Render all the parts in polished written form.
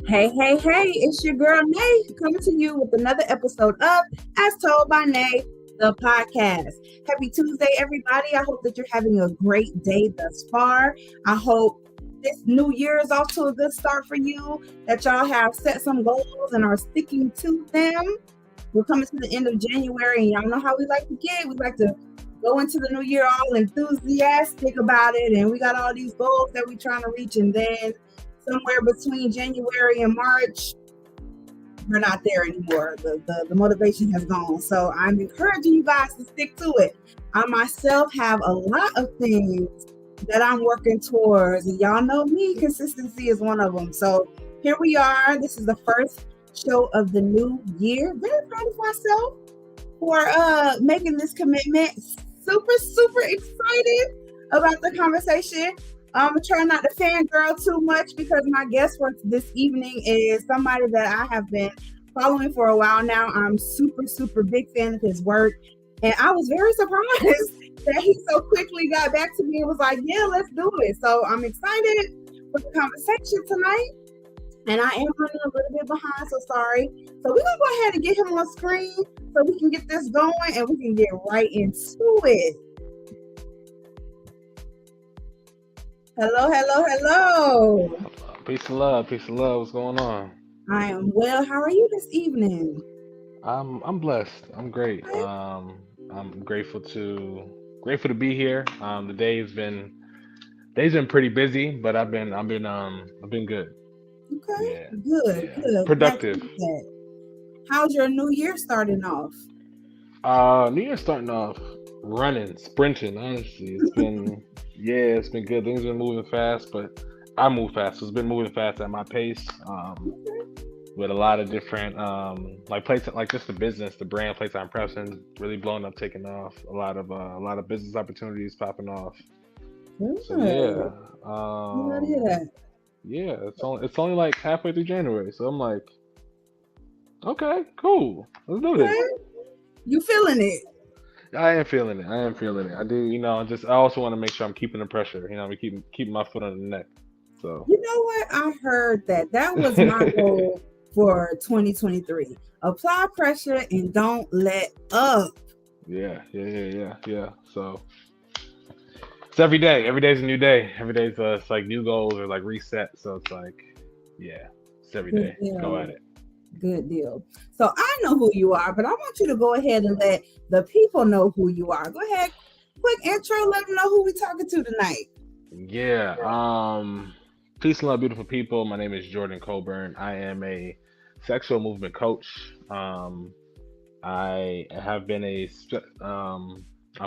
Hey, it's your girl Nay coming to you with another episode of As Told by Nay, the podcast. Happy Tuesday, everybody. I hope that you're having a great day thus far. I hope this new year is off to a good start for you, that y'all have set some goals and are sticking to them. We're coming to the end of January, and y'all know how we like to get. We like to go into the new year all enthusiastic about it, and we got all these goals that we're trying to reach, and then somewhere between January and March, we're not there anymore. The motivation has gone. So I'm encouraging you guys to stick to it. I myself have a lot of things that I'm working towards, and y'all know me, consistency is one of them. So here we are. This is the first show of the new year. Very proud of myself for making this commitment. Super excited about the conversation. I'm trying not to fangirl too much because my guest for this evening is somebody that I have been following for a while now. I'm super big fan of his work, and I was very surprised that he so quickly got back to me and was like, yeah, let's do it. So I'm excited for the conversation tonight, and I am running a little bit behind, so sorry. So we're gonna go ahead and get him on screen so we can get this going and we can get right into it. Hello. Peace and love. What's going on? I am well. How are you this evening? I'm blessed. I'm great. Okay. I'm grateful to be here. The day's been pretty busy, but I've been good. Okay. Yeah, Good. yeah, Glad to productive. hear that. How's your new year starting off? New Year's starting off running, sprinting. Honestly, it's been good. Things have been moving fast, but I move fast. So it's been moving fast at my pace. With a lot of different like places, like just the business, the brand PlayTime Preston really blowing up, taking off. A lot of business opportunities popping off. Good. So yeah, Glad to hear that. yeah. It's only like halfway through January, so I'm like, okay, cool, let's do this. Okay. You feeling it? I am feeling it. I do. I also want to make sure I'm keeping the pressure. We keeping my foot on the neck. So. You know what? I heard that. That was my goal for 2023. Apply pressure and don't let up. Yeah. So it's every day. Every day's a new day. Every day's it's like new goals or like reset. So it's like, yeah, it's every Good day. Go deal. at it. Good deal. So I know who you are, but I want you to go ahead and let the people know who you are. Go ahead, quick intro, let them know who we talking to tonight. Yeah. Peace and love, beautiful people. My name is Jordan Coburn. I am a sexual movement coach. I have been a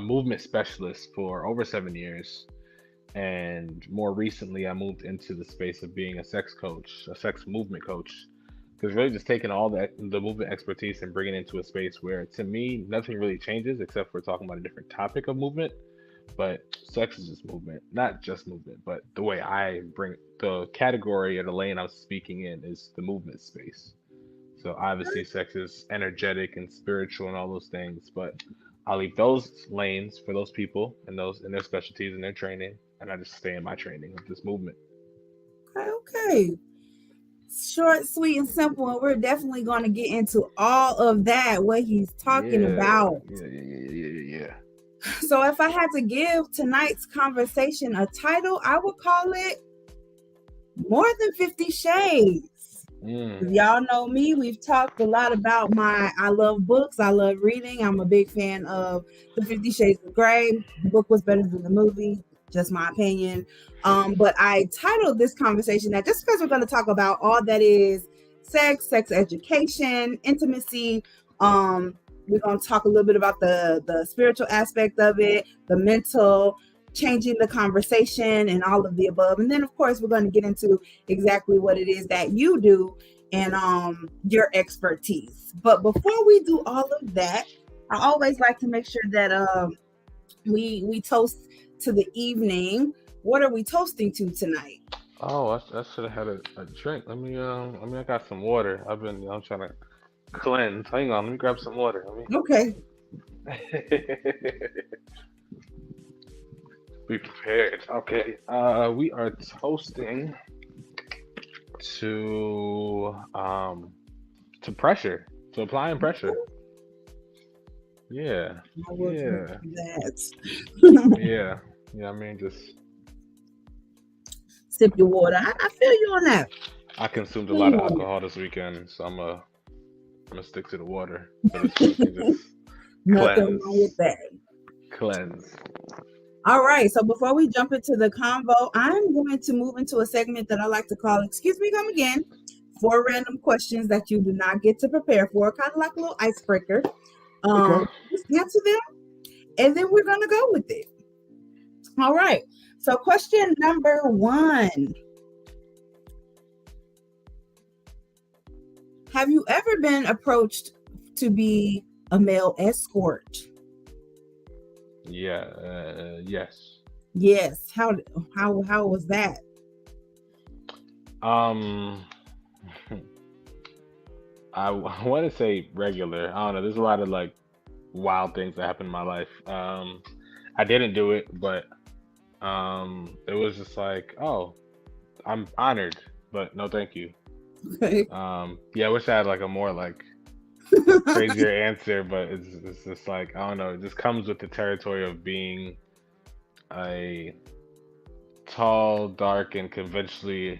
movement specialist for over 7 years. And more recently, I moved into the space of being a sex coach, a sex movement coach. Because really just taking all the movement expertise and bringing it into a space where, to me, nothing really changes except for talking about a different topic of movement. But sex is just movement, not just movement, but the way I bring the category or the lane I'm speaking in is the movement space. So obviously, sex is energetic and spiritual and all those things, but I'll leave those lanes for those people and those in their specialties and their training, and I just stay in my training of this movement. Okay. Short, sweet, and simple. And we're definitely going to get into all of that, what he's talking Yeah, about. yeah. So, if I had to give tonight's conversation a title, I would call it More Than 50 Shades. Y'all know me. We've talked a lot about I love books. I love reading. I'm a big fan of the 50 Shades of Grey. The book was better than the movie. Just my opinion. But I titled this conversation that just because we're going to talk about all that is sex education, intimacy. We're going to talk a little bit about the spiritual aspect of it, the mental, changing the conversation, and all of the above. And then, of course, we're going to get into exactly what it is that you do and your expertise. But before we do all of that, I always like to make sure that we toast to the evening. What are we toasting to tonight? Oh, I should have had a drink. I got some water. I'm trying to cleanse. Hang on, let me grab some water. Okay. Be prepared. Okay. We are toasting to pressure, to applying pressure. Yeah, I will drink yeah, that. yeah, yeah. I mean, just Sip your water. I feel you on that. I consumed a Feel lot you of on alcohol this weekend, so I'm gonna stick to the water for this week and just that. Nothing wrong with cleanse, that. cleanse. All right. So before we jump into the convo, I'm going to move into a segment that I like to call "Excuse Me, Come Again." 4 random questions that you do not get to prepare for, kind of like a little icebreaker. Okay. Just answer them, and then we're gonna go with it. All right. So question number 1: have you ever been approached to be a male escort? Yeah. Yes. Yes. How was that? Um, want to say regular. I don't know. There's a lot of like wild things that happened in my life. I didn't do it, but it was just like, oh, I'm honored, but no, thank you. Okay. Yeah, I wish I had like a more like crazier answer, but it's just like I don't know. It just comes with the territory of being a tall, dark, and conventionally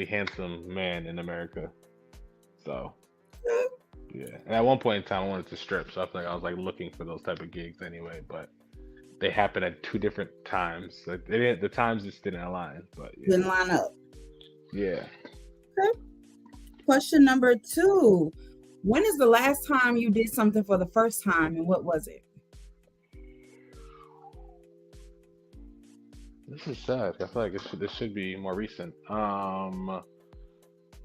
handsome man in America. So yeah, and at one point in time, I wanted to strip, so I feel like I was like looking for those type of gigs anyway, but they happened at two different times. Like they didn't, the times just didn't align. But yeah, Didn't line up. yeah. Okay. Question number 2: when is the last time you did something for the first time, and what was it? This is sad. I feel like this should be more recent.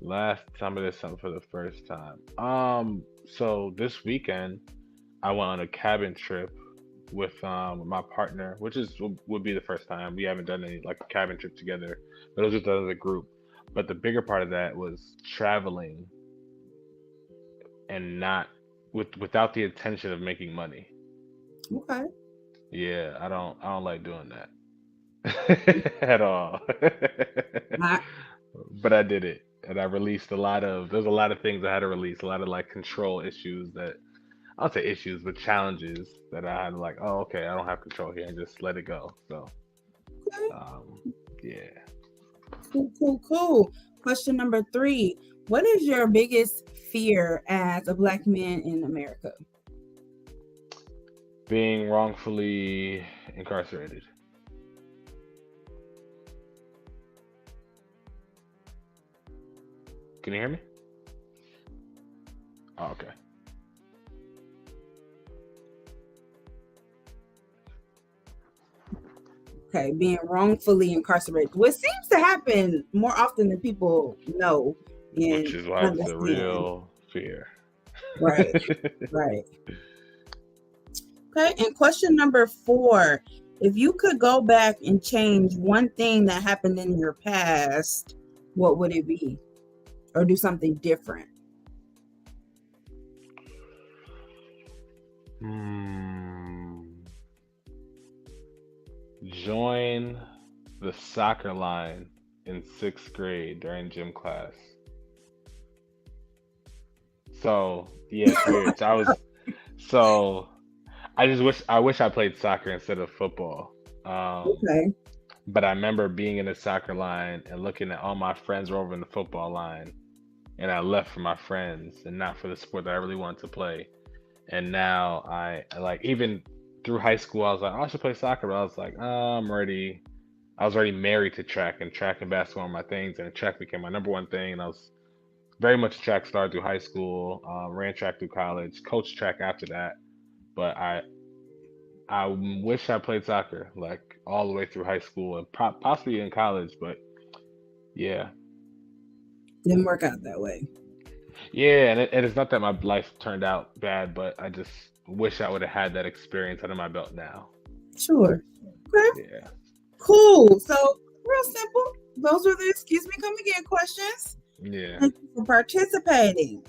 Last time I did something for the first time. So this weekend I went on a cabin trip with my partner, which is would be the first time. We haven't done any like cabin trip together, but it was just as a group. But the bigger part of that was traveling and not without the intention of making money. Okay. Yeah, I don't like doing that at all. I, But I did it, and I released a lot of. There's a lot of things I had to release, a lot of like control issues that I'll say issues, but challenges that I had to like. Oh, okay, I don't have control here, and just let it go. So, okay. um, yeah, Cool. Question number 3: what is your biggest fear as a black man in America? being wrongfully incarcerated. Can you hear me? Oh, okay. Okay, being wrongfully incarcerated, which seems to happen more often than people know Which and is why it's a understand. real fear. Right, right. Okay, and question number 4: if you could go back and change one thing that happened in your past, what would it be? Or do something different? Hmm. Join the soccer line in sixth grade during gym class. So yeah, it's weird. So I wish I played soccer instead of football. Um, Okay. but I remember being in the soccer line and looking at all my friends were over in the football line, and I left for my friends and not for the sport that I really wanted to play. And now I like even through high school I was like, oh, I should play soccer, but I was like, I'm ready. I was already married to track, and track and basketball were my things, and track became my number one thing. And I was very much a track star through high school, ran track through college, coached track after that. But I wish I played soccer like all the way through high school and possibly in college. But yeah, Didn't work out that way. yeah, and it's not that my life turned out bad, but I just wish I would have had that experience under my belt now. Sure. Okay. Yeah, Cool. So, real simple. Those are the excuse me, come again questions. yeah. Thank you for participating.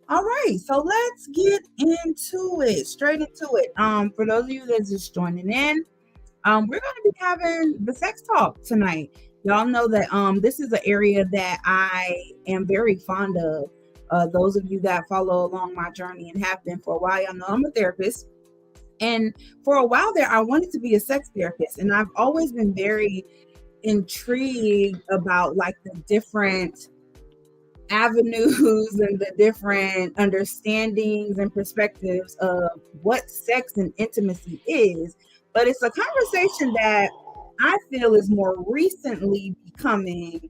All right, so let's get into it. Straight into it. For those of you that's just joining in, we're going to be having the sex talk tonight. Y'all know that this is an area that I am very fond of. Those of you that follow along my journey and have been for a while, y'all know I'm a therapist. And for a while there, I wanted to be a sex therapist. And I've always been very intrigued about like the different avenues and the different understandings and perspectives of what sex and intimacy is. But it's a conversation that I feel is more recently becoming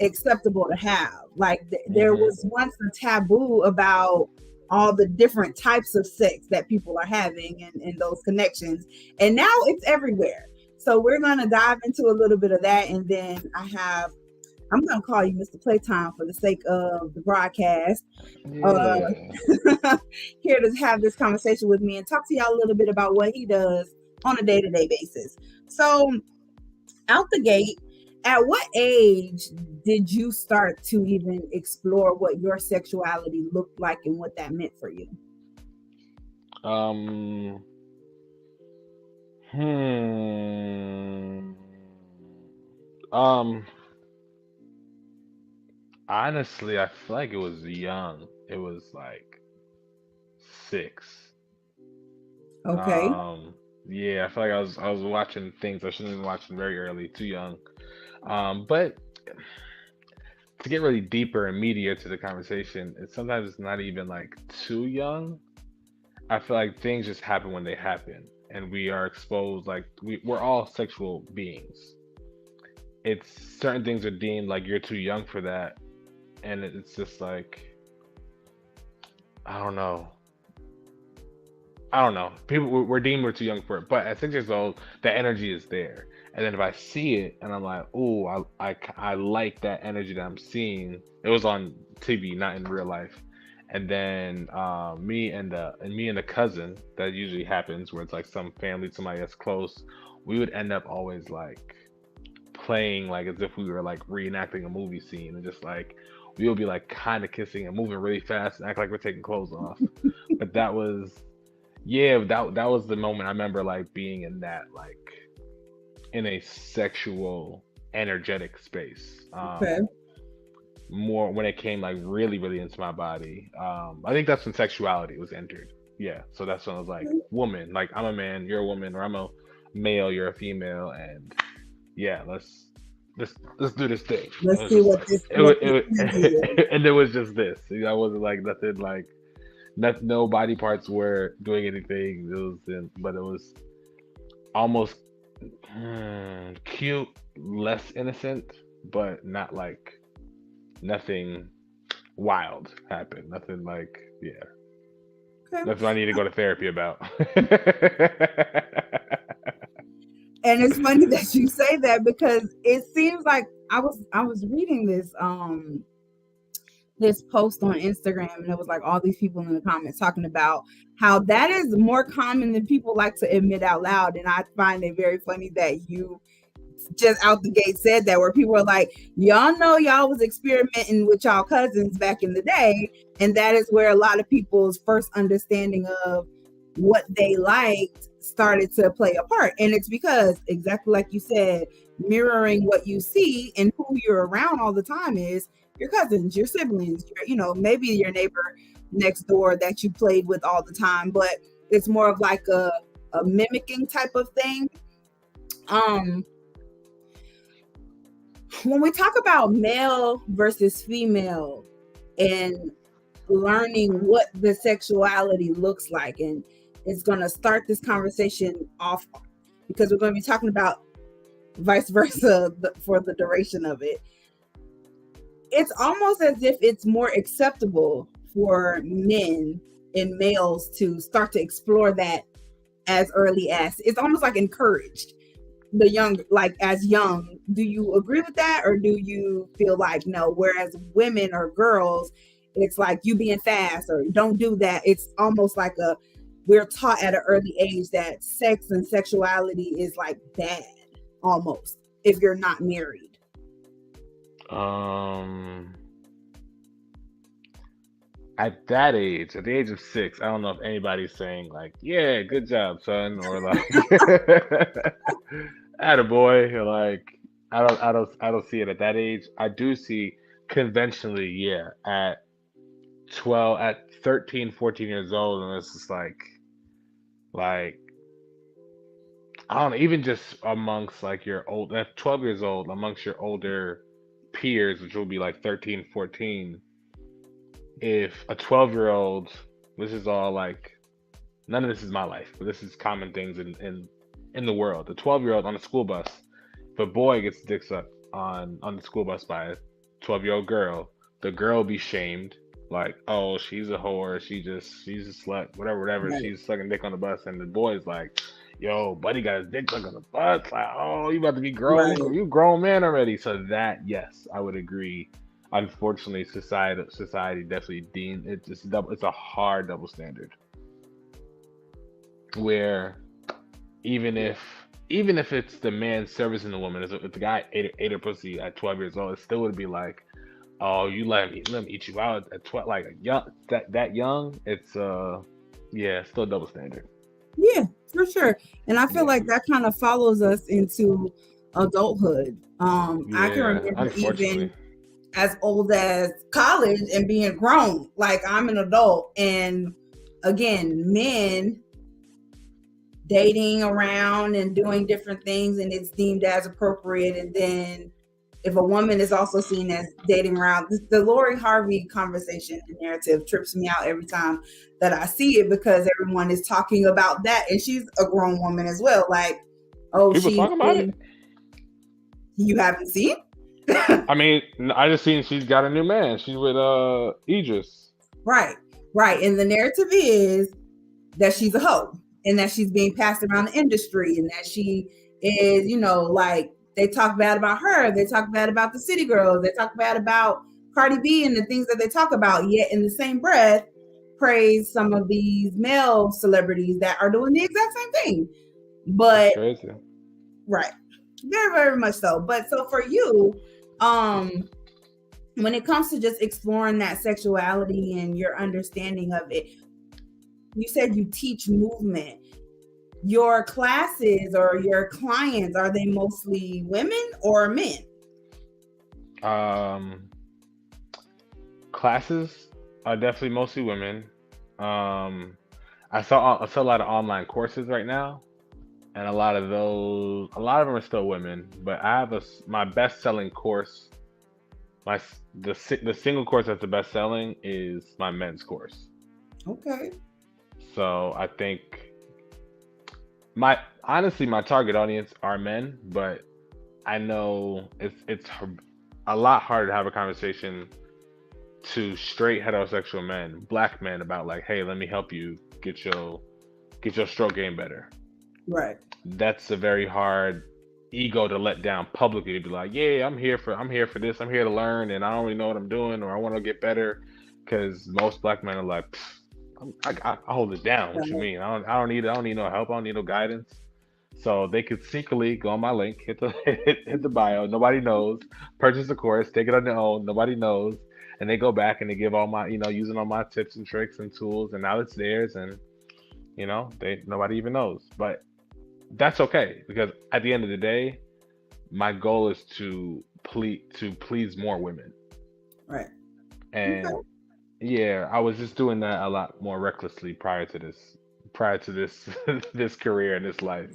acceptable to have. Like there Hmm. was once a taboo about all the different types of sex that people are having and those connections. And now it's everywhere. So we're going to dive into a little bit of that. And then I'm going to call you Mr. Playtime for the sake of the broadcast. Uh, Yeah. Here to have this conversation with me and talk to y'all a little bit about what he does on a day-to-day basis. So out the gate, at what age did you start to even explore what your sexuality looked like and what that meant for you? Um. Hmm. Um. Honestly, I feel like it was young. It was like 6. Okay. Um. Yeah, I feel like I was watching things I shouldn't have been watching very early, too young. But to get really deeper and meatier to the conversation, sometimes it's not even like too young. I feel like things just happen when they happen, and we are exposed. Like we're all sexual beings. It's certain things are deemed like you're too young for that, and it's just like I don't know. I don't know. People we're deemed we're too young for it, but at 6 years old, the energy is there. And then if I see it and I'm like, oh, I like that energy that I'm seeing. It was on TV, not in real life. And then me and the cousin that usually happens where it's like some family, somebody that's close, we would end up always like playing like as if we were like reenacting a movie scene and just like we would be like kind of kissing and moving really fast and act like we're taking clothes off. But that was yeah, that was the moment I remember like being in that like in a sexual energetic space. Okay. More when it came like really really into my body. I think that's when sexuality was entered. Yeah, so that's when I was like woman, like I'm a man, you're a woman, or I'm a male, you're a female, and yeah, let's do this thing. And it Let's was see just what like this what this energy is. and it was just this. You know, I wasn't like nothing like no body parts were doing anything. It was but it was almost cute, less innocent, but not like nothing wild happened. Nothing like yeah. Okay. That's what I need to go to therapy about. And it's funny that you say that because it seems like I was reading this post on Instagram and it was like all these people in the comments talking about how that is more common than people like to admit out loud. And I find it very funny that you just out the gate said that, where people are like, y'all know y'all was experimenting with y'all cousins back in the day. And that is where a lot of people's first understanding of what they liked started to play a part. And it's because, exactly like you said, mirroring what you see and who you're around all the time is your cousins, your siblings, maybe your neighbor next door that you played with all the time. But it's more of like a mimicking type of thing. Um, when we talk about male versus female and learning what the sexuality looks like, and it's going to start this conversation off because we're going to be talking about vice versa for the duration of it. It's almost as if it's more acceptable for men and males to start to explore that as early as it's almost like encouraged the young, like as young. Do you agree with that, or do you feel like no, whereas women or girls, it's like you being fast or don't do that? It's almost like we're taught at an early age that sex and sexuality is like bad almost if you're not married. um at that age, at the age of 6, I don't know if anybody's saying like, "Yeah, good job, son," or like, "Attaboy," or like, I don't see it at that age. I do see conventionally, yeah, at 12, at 13, 14 years old, and it's just like I don't know, even just amongst like your old at 12 years old, amongst your older peers, which will be like 13, 14. If a 12-year-old, this is all like none of this is my life, but this is common things in the world. A 12-year-old on a school bus, if a boy gets dick sucked on the school bus by a 12-year-old girl, the girl will be shamed, like, oh, she's a whore, she's a slut, whatever, Right. she's sucking dick on the bus, and the boy's like, yo, buddy got his dick sucked on the bus, like, oh, you about to be grown, Right. you grown man already. So that, yes, I would agree. Unfortunately, society definitely deemed it just double. It's a hard double standard where even if even if it's the man servicing the woman, if the guy ate her pussy at 12 years old, it still would be like, oh, you let me eat you out at 12, like young, that young. It's yeah, it's still a double standard. Yeah, for sure. And I feel Yeah, like that kind of follows us into adulthood. I can yeah. remember Unfortunately, even as old as college and being grown. Like I'm an adult, and again, men dating around and doing different things, and it's deemed as appropriate. And then if a woman is also seen as dating around, the Lori Harvey conversation and narrative trips me out every time that I see it because everyone is talking about that, and she's a grown woman as well. Like, oh, people she's talk about it. been, you haven't seen? I mean, I just seen she's got a new man. She's with Idris. Right, right. And the narrative is that she's a hoe and that she's being passed around the industry and that she is, like they talk bad about her. They talk bad about the city girls. They talk bad about Cardi B and the things that they talk about. Yet in the same breath, praise some of these male celebrities that are doing the exact same thing. That's But crazy. right, very, very much so. But so for you, um, when it comes to just exploring that sexuality and your understanding of it, you said you teach movement. Your classes or your clients, are they mostly women or men? Um, Classes are definitely mostly women. Um, I saw a lot of online courses right now, and a lot of them are still women. But I have my best selling course, the single course that's the best selling is my men's course. Okay. So I think my honestly my target audience are men, but I know a lot harder to have a conversation to straight heterosexual men, black men, about like, hey, let me help you get your stroke game better. Right. That's a very hard ego to let down publicly, to be like, yeah, I'm here for this, I'm here to learn, and I don't really know what I'm doing, or I want to get better, because most black men are like, "Pfft, I hold it down. What you Right. mean? I don't need no help. I don't need no guidance. So they could secretly go on my link, hit the hit the bio. Nobody knows. Purchase the course, take it on their own. Nobody knows, and they go back and they give all my, using all my tips and tricks and tools, and now it's theirs, and they nobody even knows. But that's okay, because at the end of the day, my goal is to please more women. Right. And Okay. yeah, I was just doing that a lot more recklessly prior to this this career and this life.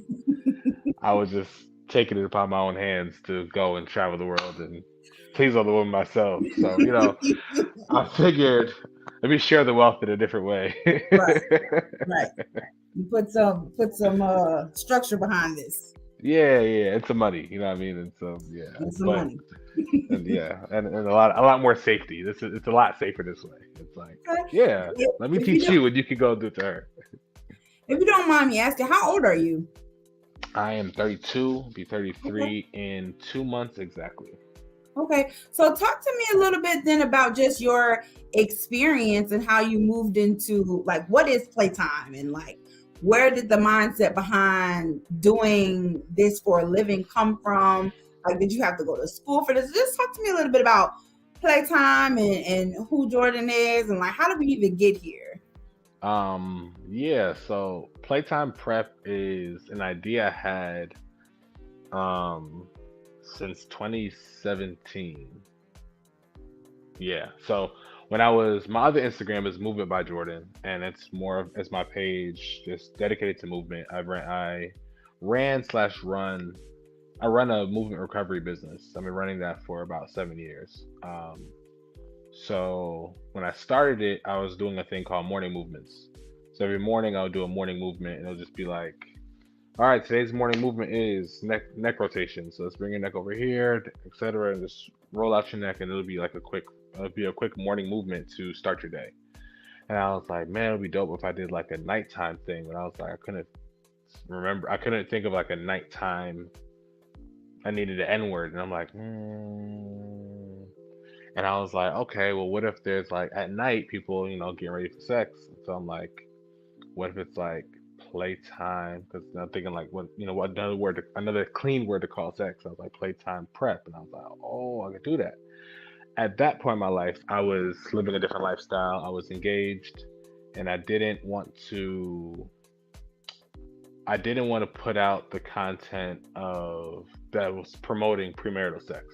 I was just taking it upon my own hands to go and travel the world and please other women myself. So, I figured let me share the wealth in a different way. Right. Right. You put some structure behind this Yeah, yeah, it's a money, you know what I mean? And so yeah, and some but money. and yeah, and a lot more safety. It's a lot safer this way. It's like, Okay. yeah, If, let me if you teach don't you what you can go do to her. if you don't mind me asking, how old are you? I am 32, be Okay. 33 in 2 months exactly. Okay. So talk to me a little bit then about just your experience and how you moved into like what is playtime and like where did the mindset behind doing this for a living come from? Like did you have to go to school for this? Just talk to me a little bit about playtime and who Jordan is and like how did we even get here? Yeah, so Playtime Prep is an idea I had um since 2017. Yeah. So when I was my other Instagram is Movement by Jordan, and it's more of it's my page just dedicated to movement. I ran slash run. I run a movement recovery business. I've been running that for about 7 years. So when I started it, I was doing a thing called morning movements. So every morning I would do a morning movement, and it'll just be like, all right, today's morning movement is neck rotation. So let's bring your neck over here, etc., and just roll out your neck, and it'll be a quick morning movement to start your day. And I was like, man, it'd be dope if I did like a nighttime thing. But I was like, I couldn't think of like a nighttime. I needed an N word, and I'm like, and I was like, okay, well, what if there's like at night people, getting ready for sex? So I'm like, what if it's like playtime? Because I'm thinking like, what another clean word to call sex. I was like, playtime prep, and I was like, oh, I could do that. At that point in my life, I was living a different lifestyle. I was engaged, and I didn't want to put out the content of that was promoting premarital sex.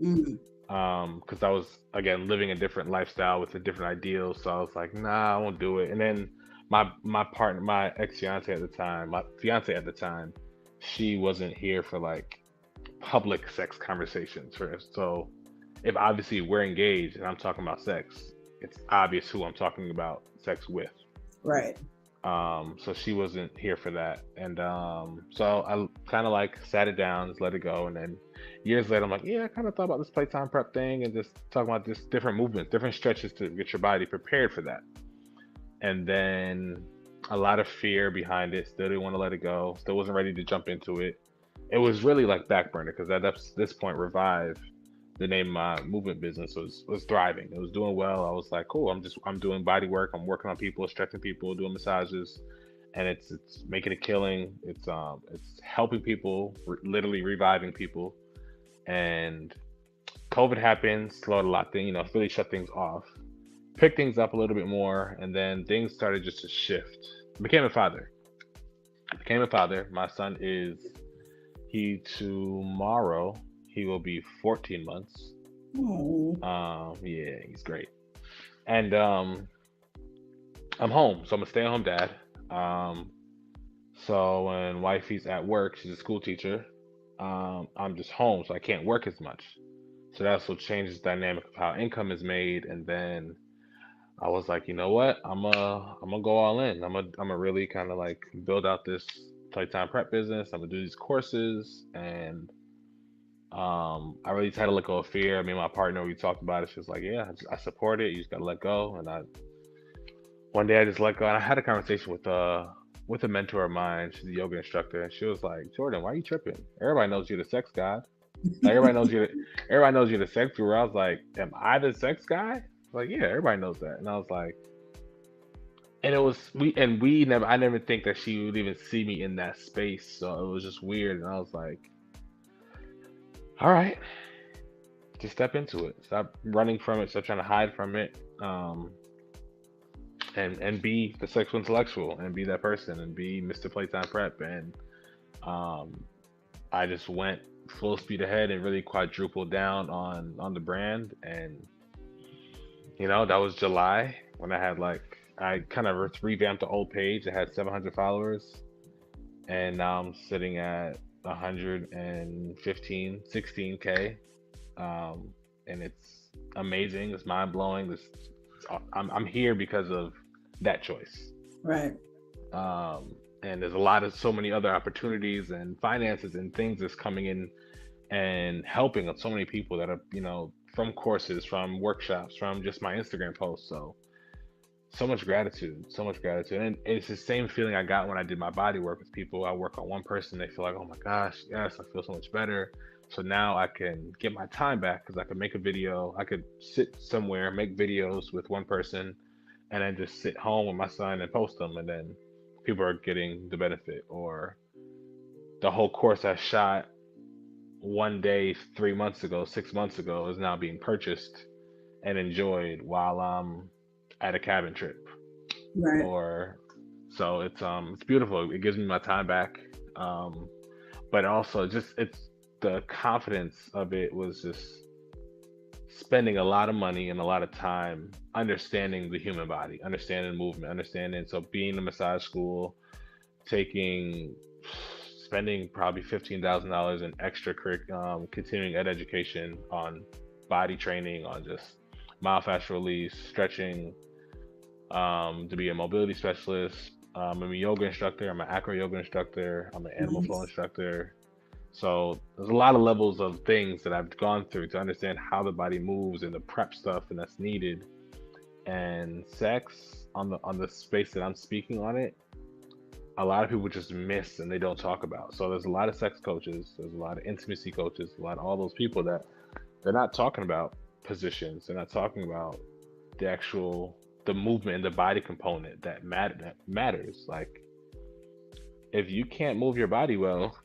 Mm. Because I was again living a different lifestyle with a different ideal. So I was like, nah, I won't do it. And then my partner, my ex fiance at the time, my fiance at the time, she wasn't here for like public sex conversations first. So if obviously we're engaged and I'm talking about sex, it's obvious who I'm talking about sex with. Right. So she wasn't here for that, and so I kind of like sat it down, just let it go, and then years later, I'm like, yeah, I kind of thought about this playtime prep thing, and just talking about just different movements, different stretches to get your body prepared for that. And then a lot of fear behind it. Still didn't want to let it go. Still wasn't ready to jump into it. It was really like back burner because at this point, Revive, the name of my movement business was thriving. It was doing well. I was like, cool. I'm doing body work. I'm working on people, stretching people, doing massages, and it's making a killing. It's helping people, literally reviving people. And COVID happened, slowed a lot thing. Really shut things off, picked things up a little bit more, and then things started just to shift. Became a father. Became a father. My son he tomorrow he will be 14 months. Oh. Yeah, he's great. And I'm home, so I'm a stay-at-home dad. Um, so when wifey's at work, she's a school teacher. I'm just home, so I can't work as much. So that's what changes the dynamic of how income is made. And then I was like, you know what? I'm gonna go all in. I'm gonna really kind of like build out this playtime prep business. I'm gonna do these courses, and I really tried to let go of fear. I mean, my partner, we talked about it. She was like, "Yeah, I support it. You just gotta let go." And one day I just let go. And I had a conversation with a mentor of mine. She's a yoga instructor, and she was like, "Jordan, why are you tripping? Everybody knows you're the sex god. Like everybody knows you're the sex guru." I was like, "Am I the sex guy?" Like, yeah, everybody knows that. And I was like, and it was we never. I never think that she would even see me in that space. So it was just weird. And I was like, all right, just step into it. Stop running from it. Stop trying to hide from it. And be the sexual intellectual and be that person and be Mr. Playtime Prep. And um, I just went full speed ahead and really quadrupled down on the brand. And that was July when I kind of revamped the old page. It had 700 followers, and now I'm sitting at 115, 16K. And it's amazing. It's mind blowing. I'm here because of that choice. Right. And there's so many other opportunities and finances and things that's coming in and helping so many people that are, from courses, from workshops, from just my Instagram posts. So much gratitude, so much gratitude. And it's the same feeling I got when I did my body work with people. I work on one person, they feel like, oh my gosh, yes, I feel so much better. So now I can get my time back because I can make a video. I could sit somewhere, make videos with one person, and then just sit home with my son and post them. And then people are getting the benefit. Or the whole course I shot one day 3 months ago, 6 months ago, is now being purchased and enjoyed while I'm at a cabin trip. Right. Or so it's beautiful. It gives me my time back. But also it's the confidence of it was just spending a lot of money and a lot of time understanding the human body, understanding movement, understanding. So being in a massage school, taking, spending probably $15,000 in extra continuing ed education on body training, on just myofascial release, stretching, to be a mobility specialist. I'm a yoga instructor. I'm an acro yoga instructor. I'm an animal flow Nice. instructor. So there's a lot of levels of things that I've gone through to understand how the body moves and the prep stuff and that's needed. And sex on the space that I'm speaking on it, a lot of people just miss and they don't talk about. So there's a lot of sex coaches, there's a lot of intimacy coaches, a lot of all those people that they're not talking about positions. They're not talking about the actual the movement and the body component that matters. Like if you can't move your body well,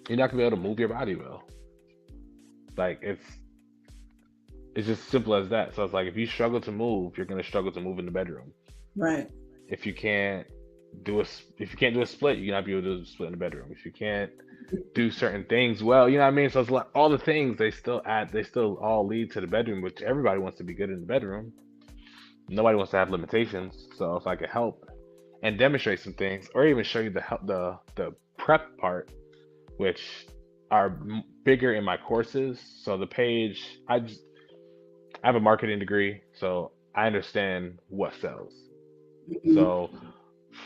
you're not gonna be able to move your body well. Like it's just simple as that. So it's like if you struggle to move, you're gonna struggle to move in the bedroom. Right. If you can't if you can't do a split, you're not be able to do a split in the bedroom. If you can't do certain things well, you know what I mean? So it's like all the things they still all lead to the bedroom, which everybody wants to be good in the bedroom. Nobody wants to have limitations. So if I could help and demonstrate some things, or even show you the prep part, which are bigger in my courses. So the page, I have a marketing degree, so I understand what sells. Mhm. So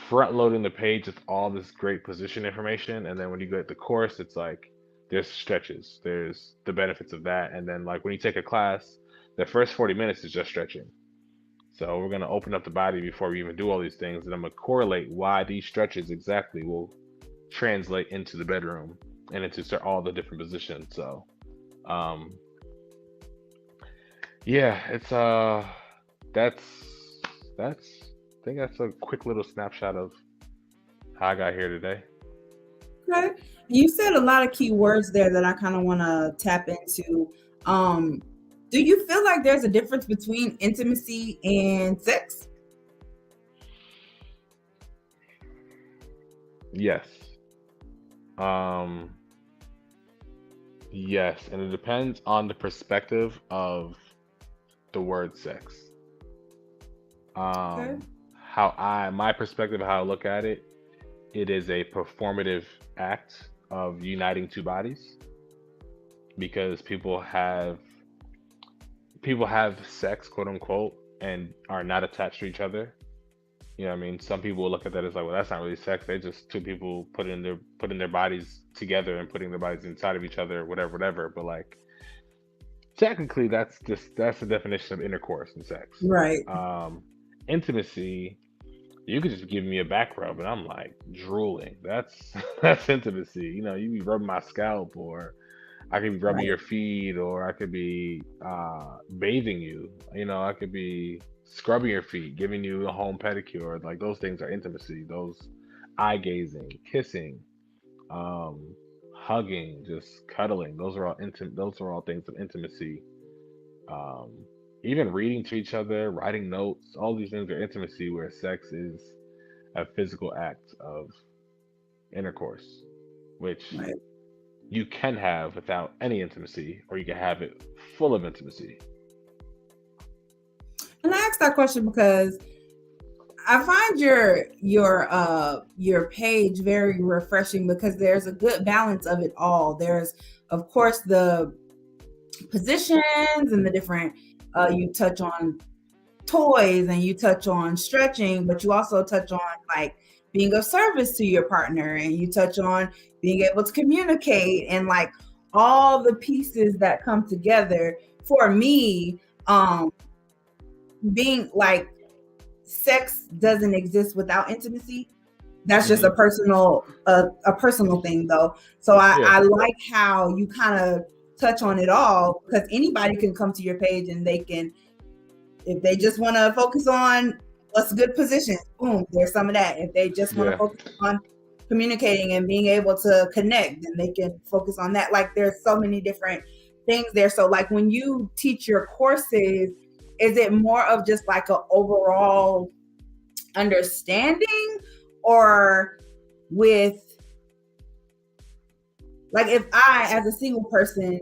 front loading the page with all this great position information, and then when you go at the course, it's like there's stretches, there's the benefits of that, and then like when you take a class, the first 40 minutes is just stretching. So we're gonna open up the body before we even do all these things, and I'm gonna correlate why these stretches exactly will translate into the bedroom and into all the different positions. So, um, yeah, it's that's that's I think that's a quick little snapshot of how I got here today. Okay. You said a lot of key words there that I kind of want to tap into. Um, do you feel like there's a difference between intimacy and sex? Yes. Um, yes, and it depends on the perspective of the word sex. Okay. My perspective, how I look at it, it is a performative act of uniting two bodies because people have sex, quote unquote, and are not attached to each other. You know what I mean? Some people will look at that as like, well, that's not really sex. They just two people putting their bodies together and putting their bodies inside of each other, whatever, whatever. But like technically that's the definition of intercourse and sex. Right. Um, Intimacy, you could just give me a back rub and I'm like drooling. That's that's intimacy. You know, you be rubbing my scalp, or I could be rubbing Right. your feet, or I could be bathing you. You know, I could be scrubbing your feet, giving you a home pedicure. Like those things are intimacy. Those eye gazing, kissing, um, hugging, just cuddling. Those are all intimate. Those are all things of intimacy. Um, Even reading to each other, writing notes. All these things are intimacy. Where sex is a physical act of intercourse, which Right. you can have without any intimacy, or you can have it full of intimacy. And I asked that question because I find your page very refreshing because there's a good balance of it all. There's of course the positions and the different you touch on toys and you touch on stretching, but you also touch on like being of service to your partner and you touch on being able to communicate and like all the pieces that come together for me. Being like sex doesn't exist without intimacy. That's just Hmm. a personal thing though. So Yeah, I like how you kind of touch on it all because anybody can come to your page and they can, if they just want to focus on what's a good position, boom, there's some of that. If they just want to yeah, focus on communicating and being able to connect, then they can focus on that. Like there's so many different things there. So like when you teach your courses, is it more of just like an overall understanding or with Like if I, as a single person,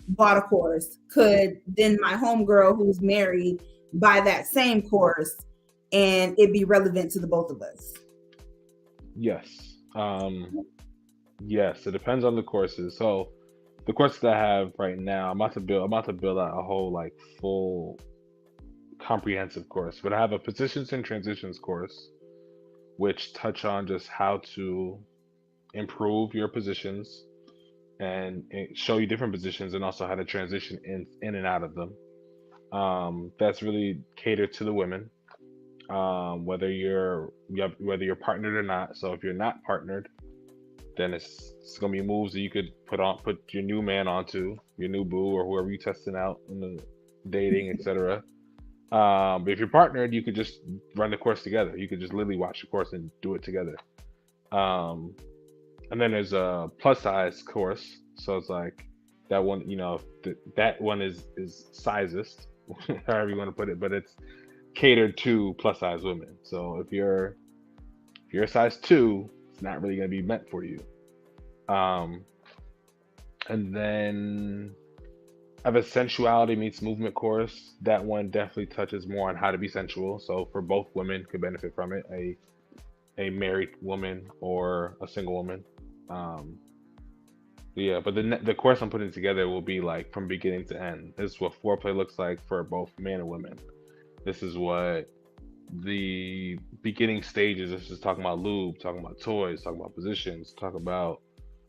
bought a course, could then my homegirl who's married buy that same course and it be relevant to the both of us? Yes. Yes, it depends on the courses. So the courses that I have right now, I'm about to build out a whole like full comprehensive course. But I have a positions and transitions course, which touch on just how to improve your positions and show you different positions and also how to transition in and out of them. That's really catered to the women, whether you're partnered or not. So if you're not partnered, then it's gonna be moves that you could put your new man onto, your new boo or whoever you testing out in the dating, etc. But if you're partnered, you could just run the course together. You could just literally watch the course and do it together. Um, and then there's a plus size course, so it's like that one, that one is sizest, however you want to put it, but it's catered to plus size women. So if you're a size two, it's not really gonna be meant for you. Um, and then I have a sensuality meets movement course. That one definitely touches more on how to be sensual. So for both women could benefit from it, a married woman or a single woman. Um, yeah, but the course I'm putting together will be like from beginning to end. This is what foreplay looks like for both men and women. This is what the beginning stages. This is talking about lube, talking about toys, talking about positions, talk about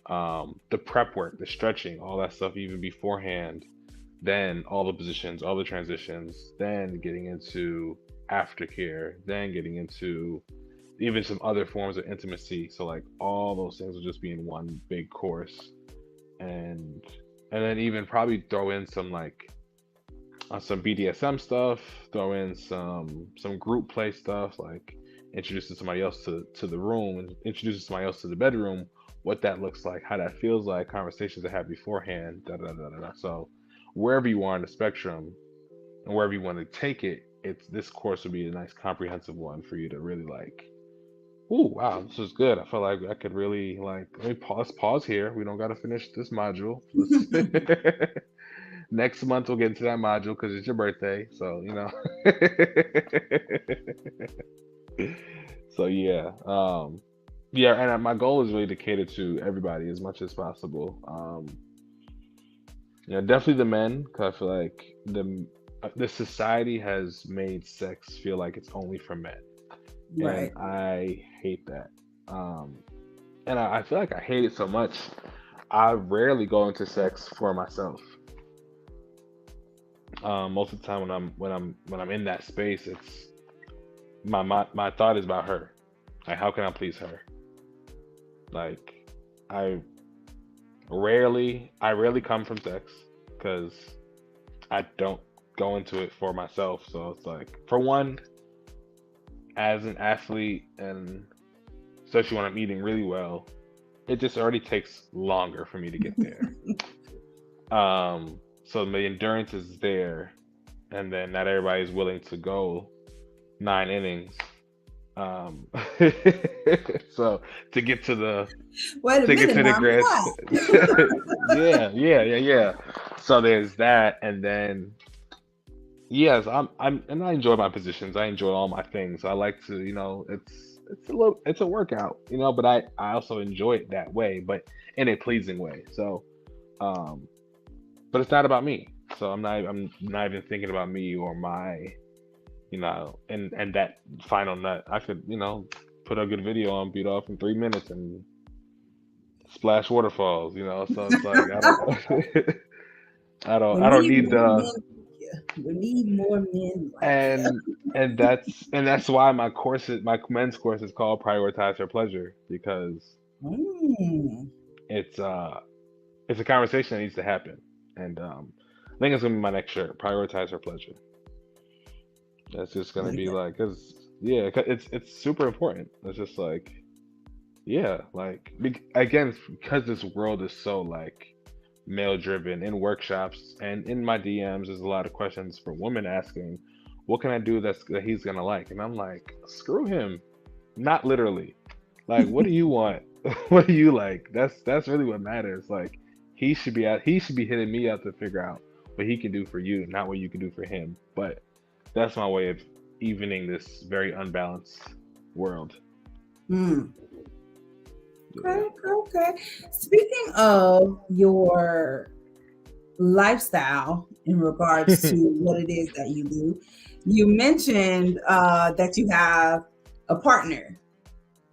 the prep work, the stretching, all that stuff even beforehand. Then all the positions, all the transitions, then getting into aftercare, then getting into even some other forms of intimacy. So like all those things will just be in one big course, and then even probably throw in some like some BDSM stuff, throw in some group play stuff, like introducing somebody else to the room and introducing somebody else to the bedroom, what that looks like, how that feels like, conversations I had beforehand, da da da da da. So wherever you are on the spectrum and wherever you want to take it, it's this course would be a nice comprehensive one for you to really like. Ooh, wow, this is good. I feel like I could really like. Let me pause here. We don't got to finish this module. Let's next month we'll get into that module because it's your birthday. So so yeah, yeah, and my goal is really to cater to everybody as much as possible. Definitely the men, because I feel like the society has made sex feel like it's only for men, and Right. I hate that. Um, and I feel like I hate it so much. I rarely go into sex for myself. Most of the time when I'm in that space, it's my thought is about her. Like, how can I please her? Like, I I rarely come from sex because I don't go into it for myself. So it's like, for one, as an athlete, and especially when I'm eating really well, it just already takes longer for me to get there. So the endurance is there, and then not everybody's willing to go 9 innings. Um, so to get to the Wait a to get minute to the now. I'm grass, not. yeah. So there's that, and then yes, and I enjoy my positions. I enjoy all my things. I like to, it's a workout, but I also enjoy it that way, but in a pleasing way. So, um, but it's not about me. So I'm not even thinking about me or my, and that final nut. I could, put a good video on, beat off in 3 minutes and splash waterfalls, So it's like I don't, We I don't need need more the men like you. We need more men like you. and that's why my men's course is called Prioritize Her Pleasure, because Mm. it's uh it's a conversation that needs to happen, and I think it's gonna be my next shirt. Prioritize Her Pleasure. That's just gonna Like be that. like, cause yeah, it's super important. It's just like, yeah, like again, because this world is so like male driven in workshops and in my DMs, there's a lot of questions for women asking, what can I do that he's gonna like? And I'm like, screw him. Not literally. Like, what do you want? What do you like? That's really what matters. Like he should be hitting me up to figure out what he can do for you, not what you can do for him. But that's my way of evening this very unbalanced world. Mm. Yeah. Okay, okay. Speaking of your lifestyle in regards to what it is that you do, you mentioned that you have a partner.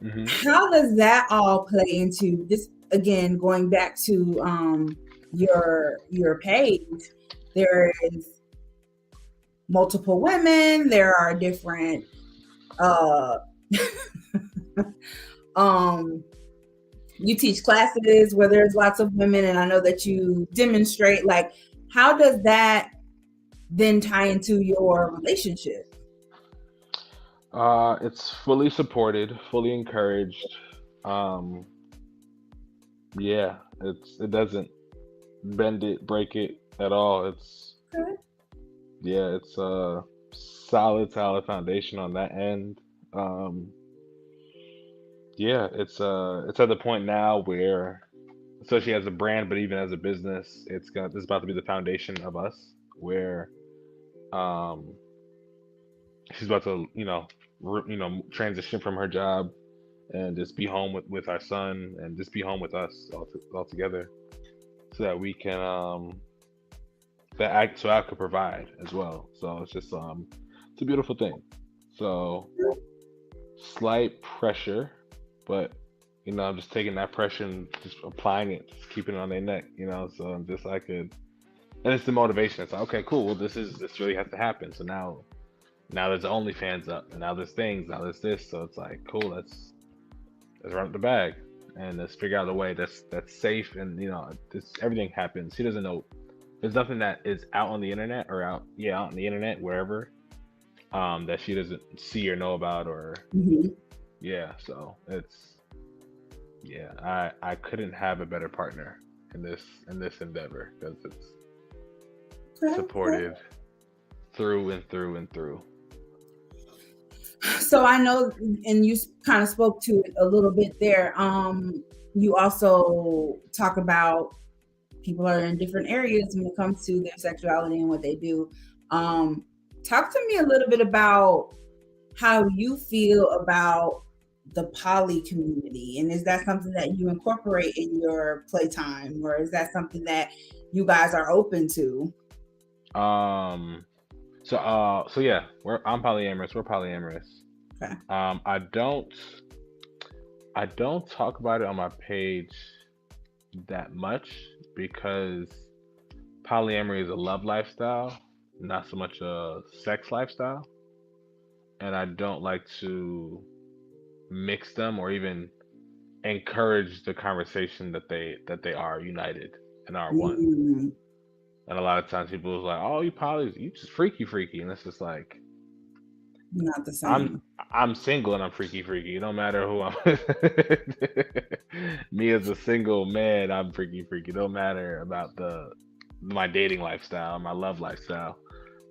hmm How does that all play into this? Again, going back to your page, there is multiple women. There are different uh, um, you teach classes where there's lots of women, and I know that you demonstrate. Like, how does that then tie into your relationship? It's fully supported, fully encouraged. Um, yeah, it doesn't bend it, break it at all. It's Okay. yeah, it's a solid foundation on that end. Um, yeah, it's at the point now where, especially as a brand, but even as a business, this is about to be the foundation of us, where um she's about to transition from her job and just be home with our son and just be home with us all together, so that we can so I could provide as well. So it's just it's a beautiful thing. So slight pressure, but I'm just taking that pressure and just applying it, just keeping it on their neck. So I'm just I could, and it's the motivation. It's like, okay, cool. Well, this really has to happen. So now there's OnlyFans up, and now there's things, now there's this. So it's like, cool. Let's run up the bag and let's figure out a way that's safe, and this everything happens. She doesn't know. There's nothing that is out on the internet or out on the internet wherever that she doesn't see or know about, or Mhm. yeah. So it's yeah. I couldn't have a better partner in this endeavor, because it's Okay, okay. supportive through and through and through. So I know, and you kind of spoke to it a little bit there. You also talk about people are in different areas when it comes to their sexuality and what they do. Um, Talk to me a little bit about how you feel about the poly community, and is that something that you incorporate in your playtime, or is that something that you guys are open to? Um. So yeah, I'm polyamorous. We're polyamorous. Okay. I don't talk about it on my page that much, because polyamory is a love lifestyle, not so much a sex lifestyle, and I don't like to mix them or even encourage the conversation that they are united and are one. Mm, And a lot of times people is like, "Oh, you poly, you just freaky," and it's just like, not the I'm same. I'm single and I'm freaky. It don't matter who I'm with. Me as a single man, I'm freaky. It don't matter about the my dating lifestyle, my love lifestyle.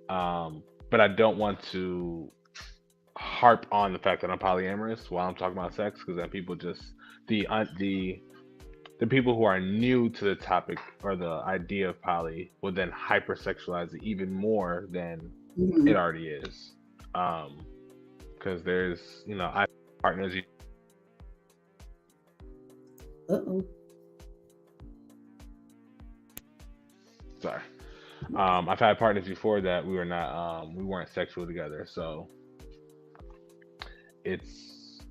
But I don't want to harp on the fact that I'm polyamorous while I'm talking about sex, because then people just the people who are new to the topic or the idea of poly would then hypersexualize it even more than it Mhm. already is. Um, because there's I partners. Uh-oh. Sorry, I've had partners before that we weren't sexual together, so it's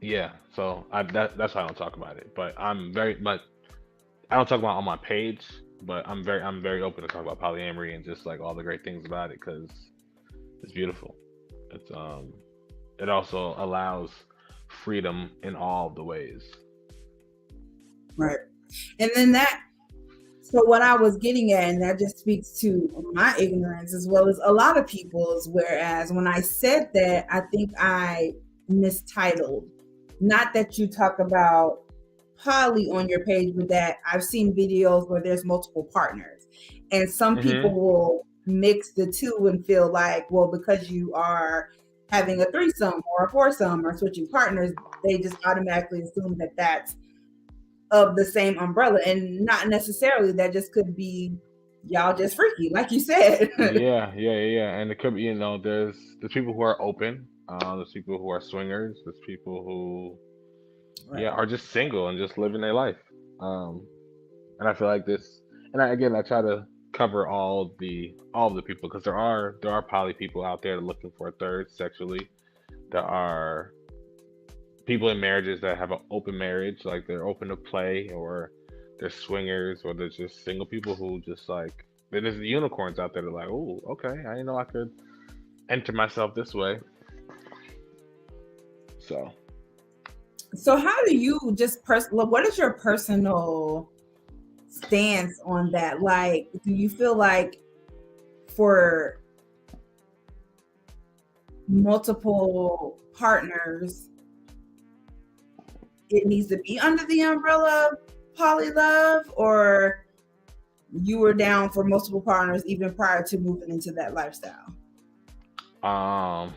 yeah. So that's why I don't talk about it. But I don't talk about it on my page. But I'm very open to talk about polyamory and just like all the great things about it, because it's beautiful. It's it also allows freedom in all of the ways. Right. And then so what I was getting at, and that just speaks to my ignorance as well as a lot of people's, whereas when I said that, I think I mistitled. Not that you talk about poly on your page, but that I've seen videos where there's multiple partners. And some people hmm will mix the two and feel like, well, because you are having a threesome or a foursome or switching partners, they just automatically assume that that's of the same umbrella, and not necessarily. That just could be y'all just freaky, like you said. Yeah. And it could be, there's people who are open, there's people who are swingers, there's people who, yeah, Right. are just single and just living their life. Um, and I feel like this, and again, I try to cover all the people because there are poly people out there looking for a third sexually. There are people in marriages that have an open marriage, like they're open to play, or they're swingers, or they're just single people who just like there's unicorns out there that are like, oh, okay, I didn't know I could enter myself this way. So, So how do you just what is your personal stance on that? Like, do you feel like for multiple partners, it needs to be under the umbrella of poly love, or you were down for multiple partners even prior to moving into that lifestyle? um,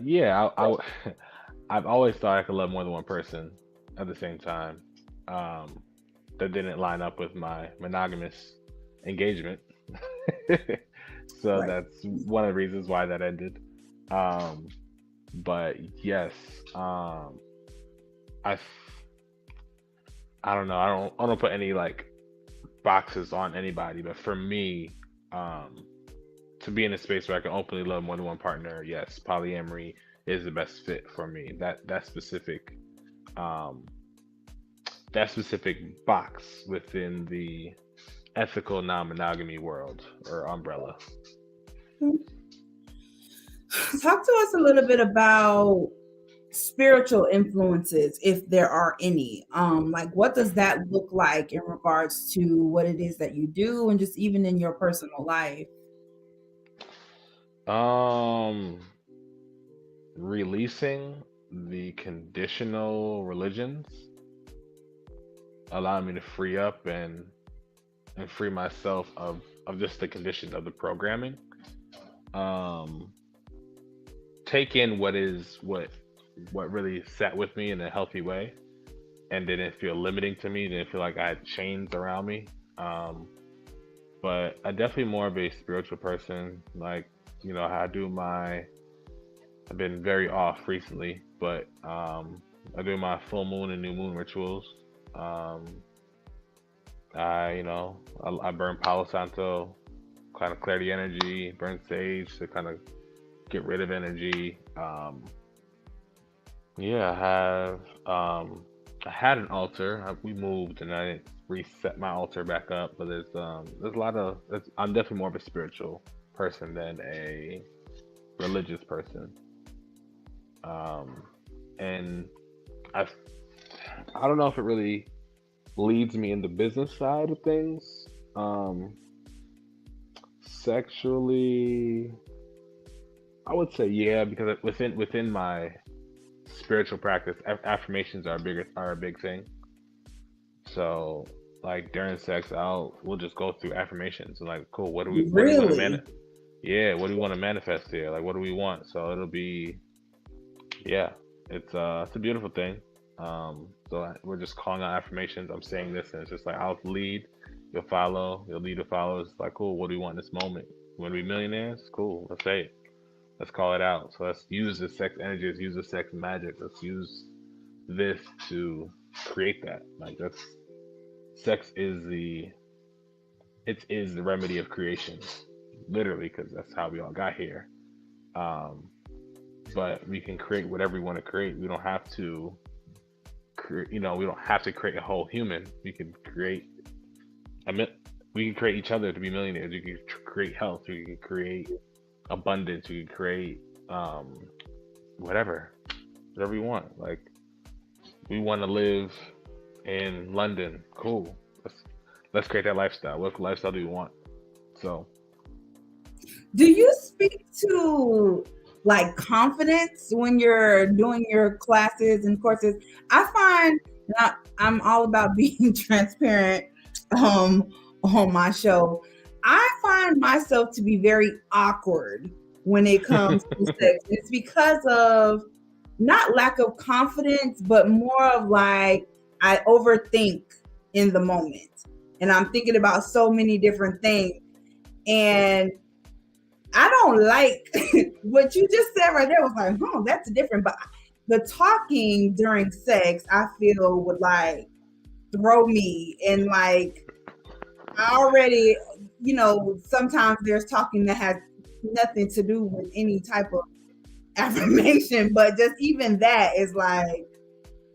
yeah, I've always thought I could love more than one person at the same time. Um, that didn't line up with my monogamous engagement. So Right. that's one of the reasons why that ended. Um, but yes, I I don't know. I don't put any like boxes on anybody, but for me, um, to be in a space where I can openly love more than one partner, yes, polyamory is the best fit for me. Um, that specific box within the ethical non-monogamy world or umbrella. Talk to us a little bit about spiritual influences, if there are any. Like, what does that look like in regards to what it is that you do, and just even in your personal life? Um, Releasing the conditional religions allowed me to free up and free myself of just the condition of the programming. Um, Take in what really sat with me in a healthy way and didn't feel limiting to me, didn't feel like I had chains around me. Um, but I definitely more of a spiritual person. Like, I do my I've been very off recently, but I do my full moon and new moon rituals. Um, I burn Palo Santo, kind of clear the energy, burn sage to kind of get rid of energy. Yeah, I had an altar. We moved and I didn't reset my altar back up, but there's a lot of I'm definitely more of a spiritual person than a religious person. Um, and I I don't know if it really leads me in the business side of things. Sexually, I would say yeah, because within my spiritual practice, affirmations are a big thing. So like during sex, we'll just go through affirmations and like, cool, what do we want to Really? yeah, what do we want to manifest here? Like, what do we want? So it'll be yeah, it's a beautiful thing. We're just calling out affirmations. I'm saying this, and it's just like I'll lead, you'll follow, you'll lead, to follow. It's like cool. What do we want in this moment? We want to be millionaires? Cool. Let's say it. Let's call it out. So let's use the sex energy. Let's use the sex magic. Let's use this to create that. Like that's sex is the remedy of creation, literally, because that's how we all got here. Um, but we can create whatever we want to create. We don't have to we don't have to create a whole human. We can create I mean, we can create each other to be millionaires. We can create health. We can create abundance. We can create whatever, whatever we want. Like we want to live in London. Cool. Let's create that lifestyle. What lifestyle do we want? So, Do you speak to like confidence when you're doing your classes and courses? I find not I'm all about being transparent um on my show. I find myself to be very awkward when it comes to sex. It's because of not lack of confidence, but more of like I overthink in the moment. And I'm thinking about so many different things. And I don't like what you just said right there was like, that's different. But the talking during sex, I feel would like throw me and like I already, sometimes there's talking that has nothing to do with any type of affirmation, but just even that is like,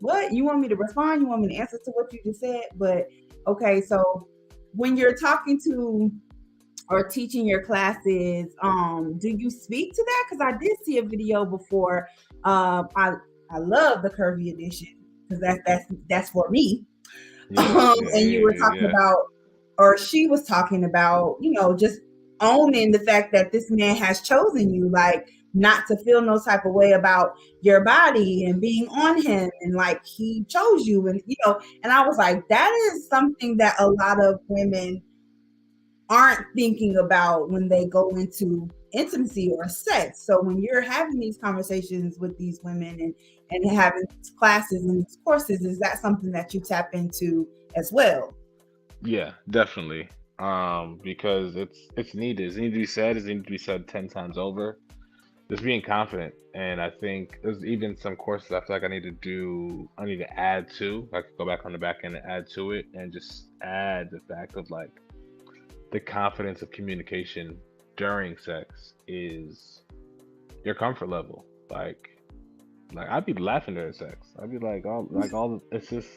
what? You want me to respond? You want me to answer to what you just said? But okay, so when you're talking to or teaching your classes, do you speak to that? Because I did see a video before. I love the curvy edition because that's for me. And you were talking Yeah. about, or she was talking about, just owning the fact that this man has chosen you, like not to feel no type of way about your body and being on him, and like he chose you, and and I was like, that is something that a lot of women aren't thinking about when they go into intimacy or sex. So when you're having these conversations with these women and having these classes and these courses, is that something that you tap into as well? Yeah, definitely. Because it's needed. It's needed to be said. It's needed to be said 10 times over. Just being confident, and I think there's even some courses I feel like I need to do. I need to add to. I could go back on the back end and add to it, and just add the fact of like the confidence of communication during sex is your comfort level. Like I'd be laughing during sex. I'd be like all. It's just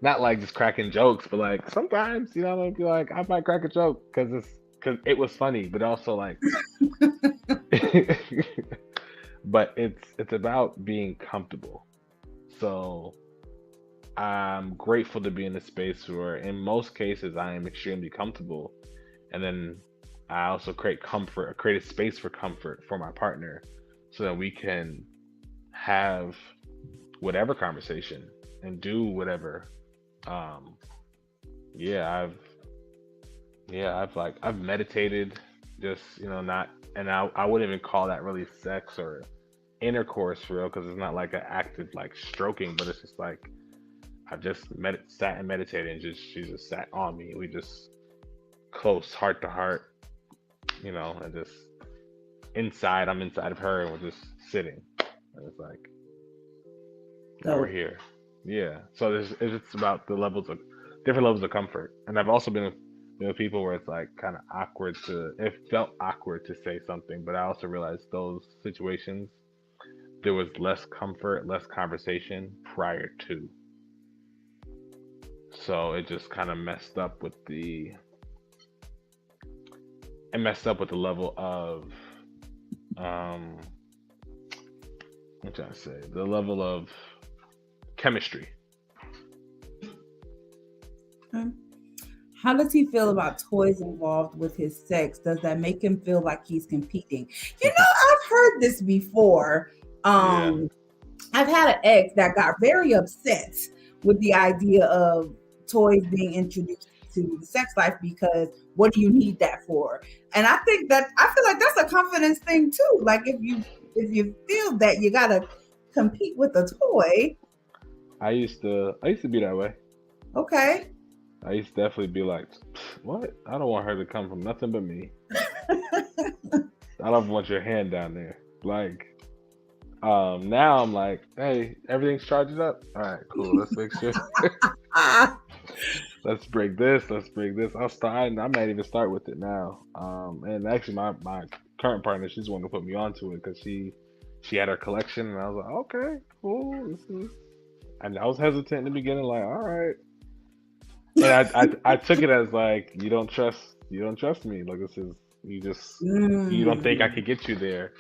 not like just cracking jokes, but like sometimes, I'd be like, I might crack a joke because it was funny, but also like, but it's about being comfortable. So I'm grateful to be in a space where, in most cases, I am extremely comfortable, and then I also create a space for comfort for my partner, so that we can have whatever conversation and do whatever. Um, yeah, I've meditated, just not, and I wouldn't even call that really sex or intercourse for real, because it's not like an active like stroking, but it's just like I've just sat and meditated, and she just sat on me. We just close heart to heart, and just I'm inside of her, and we're just sitting, and it's like now we're So here. Yeah. So it's about the levels of different levels of comfort, and I've also been with people where it's like kind of awkward it felt awkward to say something, but I also realized those situations there was less comfort, less conversation prior to. So it just kind of messed up with the level of um what should I say? The level of chemistry. um, how does he feel about toys involved with his sex? Does that make him feel like he's competing? I've heard this before. Yeah. um I've had an ex that got very upset with the idea of toys being introduced to the sex life, because what do you need that for? And I feel like that's a confidence thing too. Like if you feel that you gotta compete with a toy, I used to be that way. okay. I used to definitely be like, what? I don't want her to come from nothing but me. I don't want your hand down there. Like, now I'm like, hey, everything's charged up. All right, cool. Let's make sure. Ah, Let's break this. Let's break this. I might even start with it now. And actually, my current partner, she's the one who put me onto it because she had her collection, and I was like, okay, cool. And I was hesitant in the beginning, like, all right. And I took it as like you don't trust me. Like you don't think I mm, could get you there.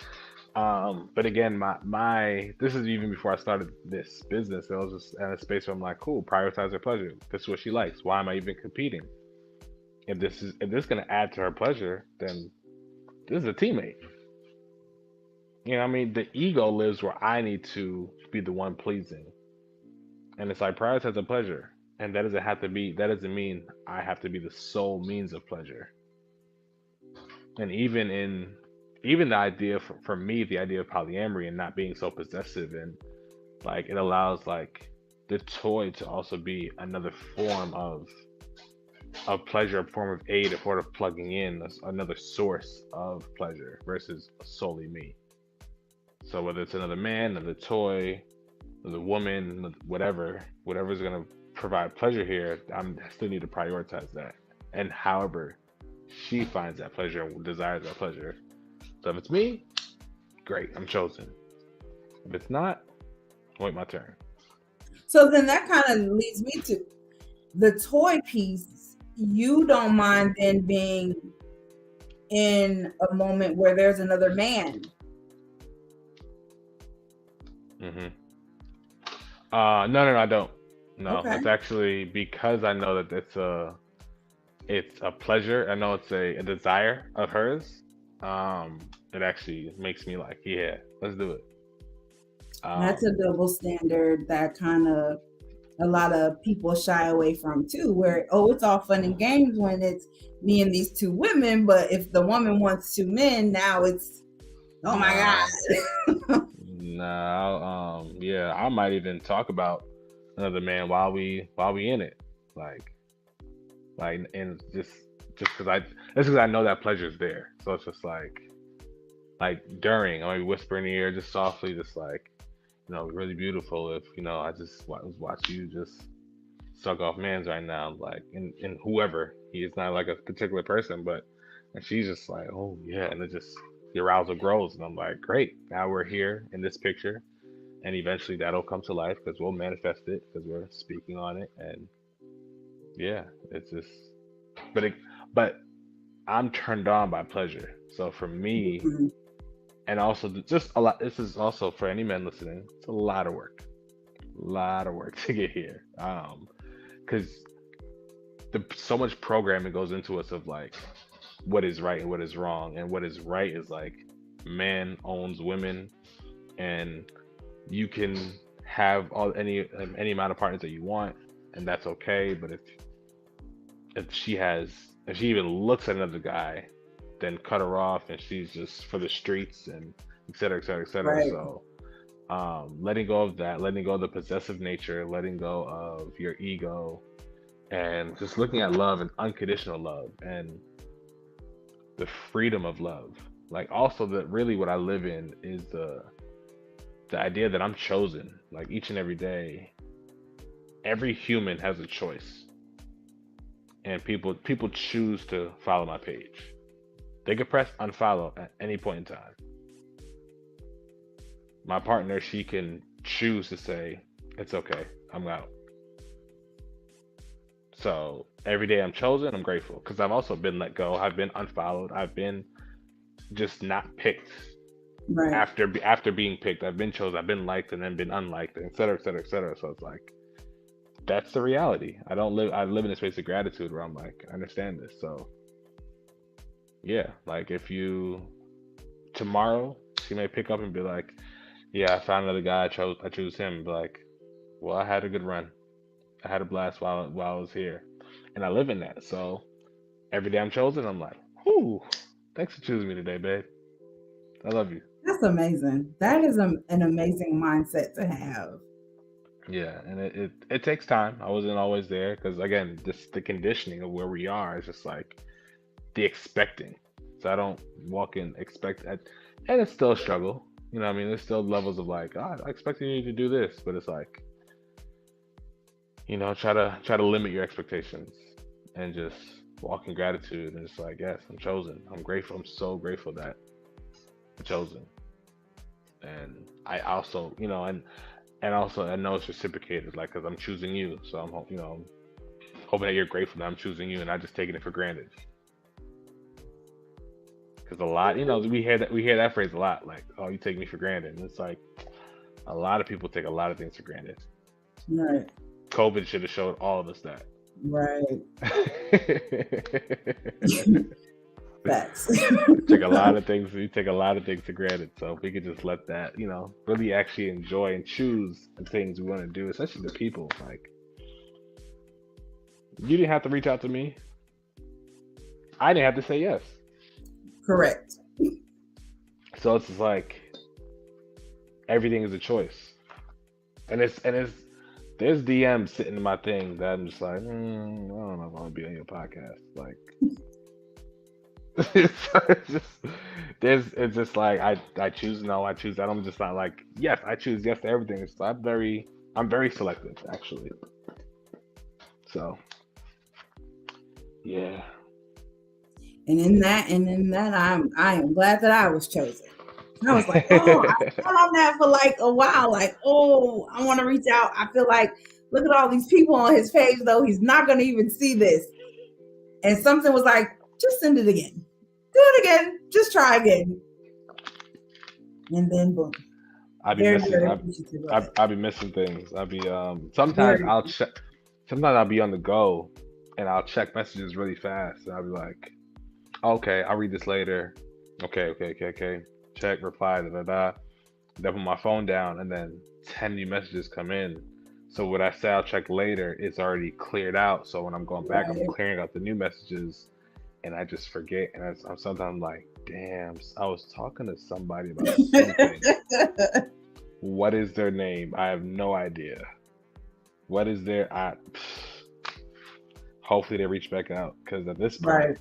But again, my this is even before I started this business. I was just in a space where I'm like, cool, prioritize her pleasure. This is what she likes. Why am I even competing? If this is gonna add to her pleasure, then this is a teammate. What I mean? The ego lives where I need to be the one pleasing, and it's like prioritize the pleasure, and that doesn't mean I have to be the sole means of pleasure. And even in even the idea for me, the idea of polyamory and not being so possessive, and like it allows like the toy to also be another form of pleasure, a form of aid, a form of plugging in, another source of pleasure versus solely me. So whether it's another man, another toy, another woman, whatever's gonna provide pleasure here, I still need to prioritize that. And however she finds that pleasure and desires that pleasure. So if it's me, great, I'm chosen. If it's not, wait my turn. So then that kind of leads me to the toy piece. You don't mind then being in a moment where there's another man. Hmm. No, I don't. No, Okay. it's actually because I know that it's a pleasure. I know it's a desire of hers. Um, it actually makes me like, yeah, let's do it. That's a Um, double standard that kind of a lot of people shy away from too, where, oh, it's all fun and games when it's me and these two women, but if the woman wants two men, now it's, oh my nah, God. yeah, I might even talk about another man while we in it, like and just because I know that pleasure is there, so it's just like during, I might whisper in the ear just softly, just like, really beautiful if I just watch you just suck off man's right now, like and whoever he is, not like a particular person, but and she's just like, oh yeah, and it just the arousal grows, and I'm like, great, now we're here in this picture, and eventually that'll come to life because we'll manifest it because we're speaking on it, and yeah, it's just, but it, but I'm turned on by pleasure, so for me, and also just a lot. This is also for any men listening. It's a lot of work to get here. Because so much programming goes into us of like what is right and what is wrong, and what is right is like man owns women, and you can have any amount of partners that you want, and that's okay. But if she has if she even looks at another guy, then cut her off, and she's just for the streets and et cetera, et cetera, et cetera. Right. So letting go of that, letting go of the possessive nature, letting go of your ego, and just looking at love and unconditional love and the freedom of love. Like also that really what I live in is the idea that I'm chosen. Like each and every day, every human has a choice, and people choose to follow my page. They could press unfollow at any point in time. My partner, she can choose to say, it's okay, I'm out. So every day I'm chosen, I'm grateful because I've also been let go. I've been unfollowed. I've been just not picked Right. after being picked. I've been chosen. I've been liked and then been unliked, et cetera, et cetera, et cetera. So it's like that's the reality. I don't live. I live in a space of gratitude where I'm like, I understand this. So yeah, like if you tomorrow, she may pick up and be like, yeah, I found another guy. I choose him. And be like, well, I had a good run. I had a blast while I was here, and I live in that. So every day I'm chosen, I'm like, whoo, thanks for choosing me today, babe. I love you. That's amazing. That is an amazing mindset to have. Yeah, and it takes time. I wasn't always there because again, just the conditioning of where we are is just like the expecting. So I don't walk in and it's still a struggle. I mean, there's still levels of like, oh, I expected you to do this, but it's like, try to limit your expectations and just walk in gratitude and it's like, yes, I'm chosen. I'm grateful. I'm so grateful that I'm chosen. And I also, and also I know it's reciprocated, like, because I'm choosing you. So I'm hoping that you're grateful that I'm choosing you and not just taking it for granted. Because a lot, we hear that phrase a lot, like, oh, you take me for granted. And it's like a lot of people take a lot of things for granted. Right. COVID should have showed all of us that. Right. Facts. Take a lot of things. We take a lot of things for granted. So if we could just let that, really actually enjoy and choose the things we want to do, especially the people. Like, you didn't have to reach out to me. I didn't have to say yes. Correct. So it's just like everything is a choice, and it's there's DMs sitting in my thing that I'm just like, I don't know if I want to be on your podcast. Like, it's just it's just like I choose no, I choose that. I'm just not like yes, I choose yes to everything. So I'm very selective actually. So yeah. And in that, I am glad that I was chosen. I was like, oh, I thought on that for like a while. Like, oh, I want to reach out. I feel like, look at all these people on his page, though. He's not going to even see this. And something was like, just send it again. Do it again. Just try again. And then boom. I be Very, missing very appreciative of it. I be missing things. I be Very. sometimes I'll be on the go and I'll check messages really fast and I'll be like, okay, I'll read this later. Okay. Check, reply, da da da. Then put my phone down and then 10 new messages come in. So what I say I'll check later, it's already cleared out. So when I'm going back, I'm Right. clearing out the new messages and I just forget. And I'm sometimes like, damn, I was talking to somebody about something. What is their name? I have no idea. What is their hopefully they reach back out because at this point, Right.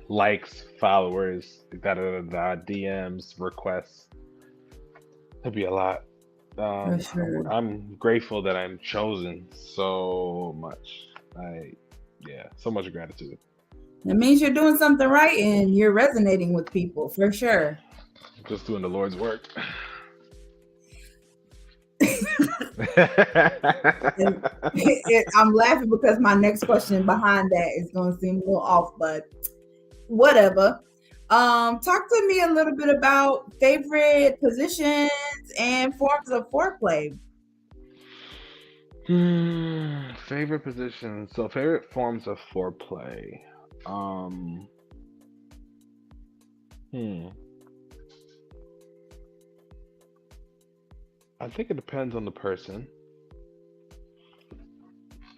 likes, followers, DMs, requests, it'd be a lot. For sure. I'm grateful that I'm chosen so much. So much gratitude. It means you're doing something right and you're resonating with people for sure. Just doing the Lord's work. And I'm laughing because my next question behind that is going to seem a little off, but whatever. Talk to me a little bit about favorite positions and forms of foreplay. Favorite positions. So favorite forms of foreplay. Um, hmm. I think it depends on the person.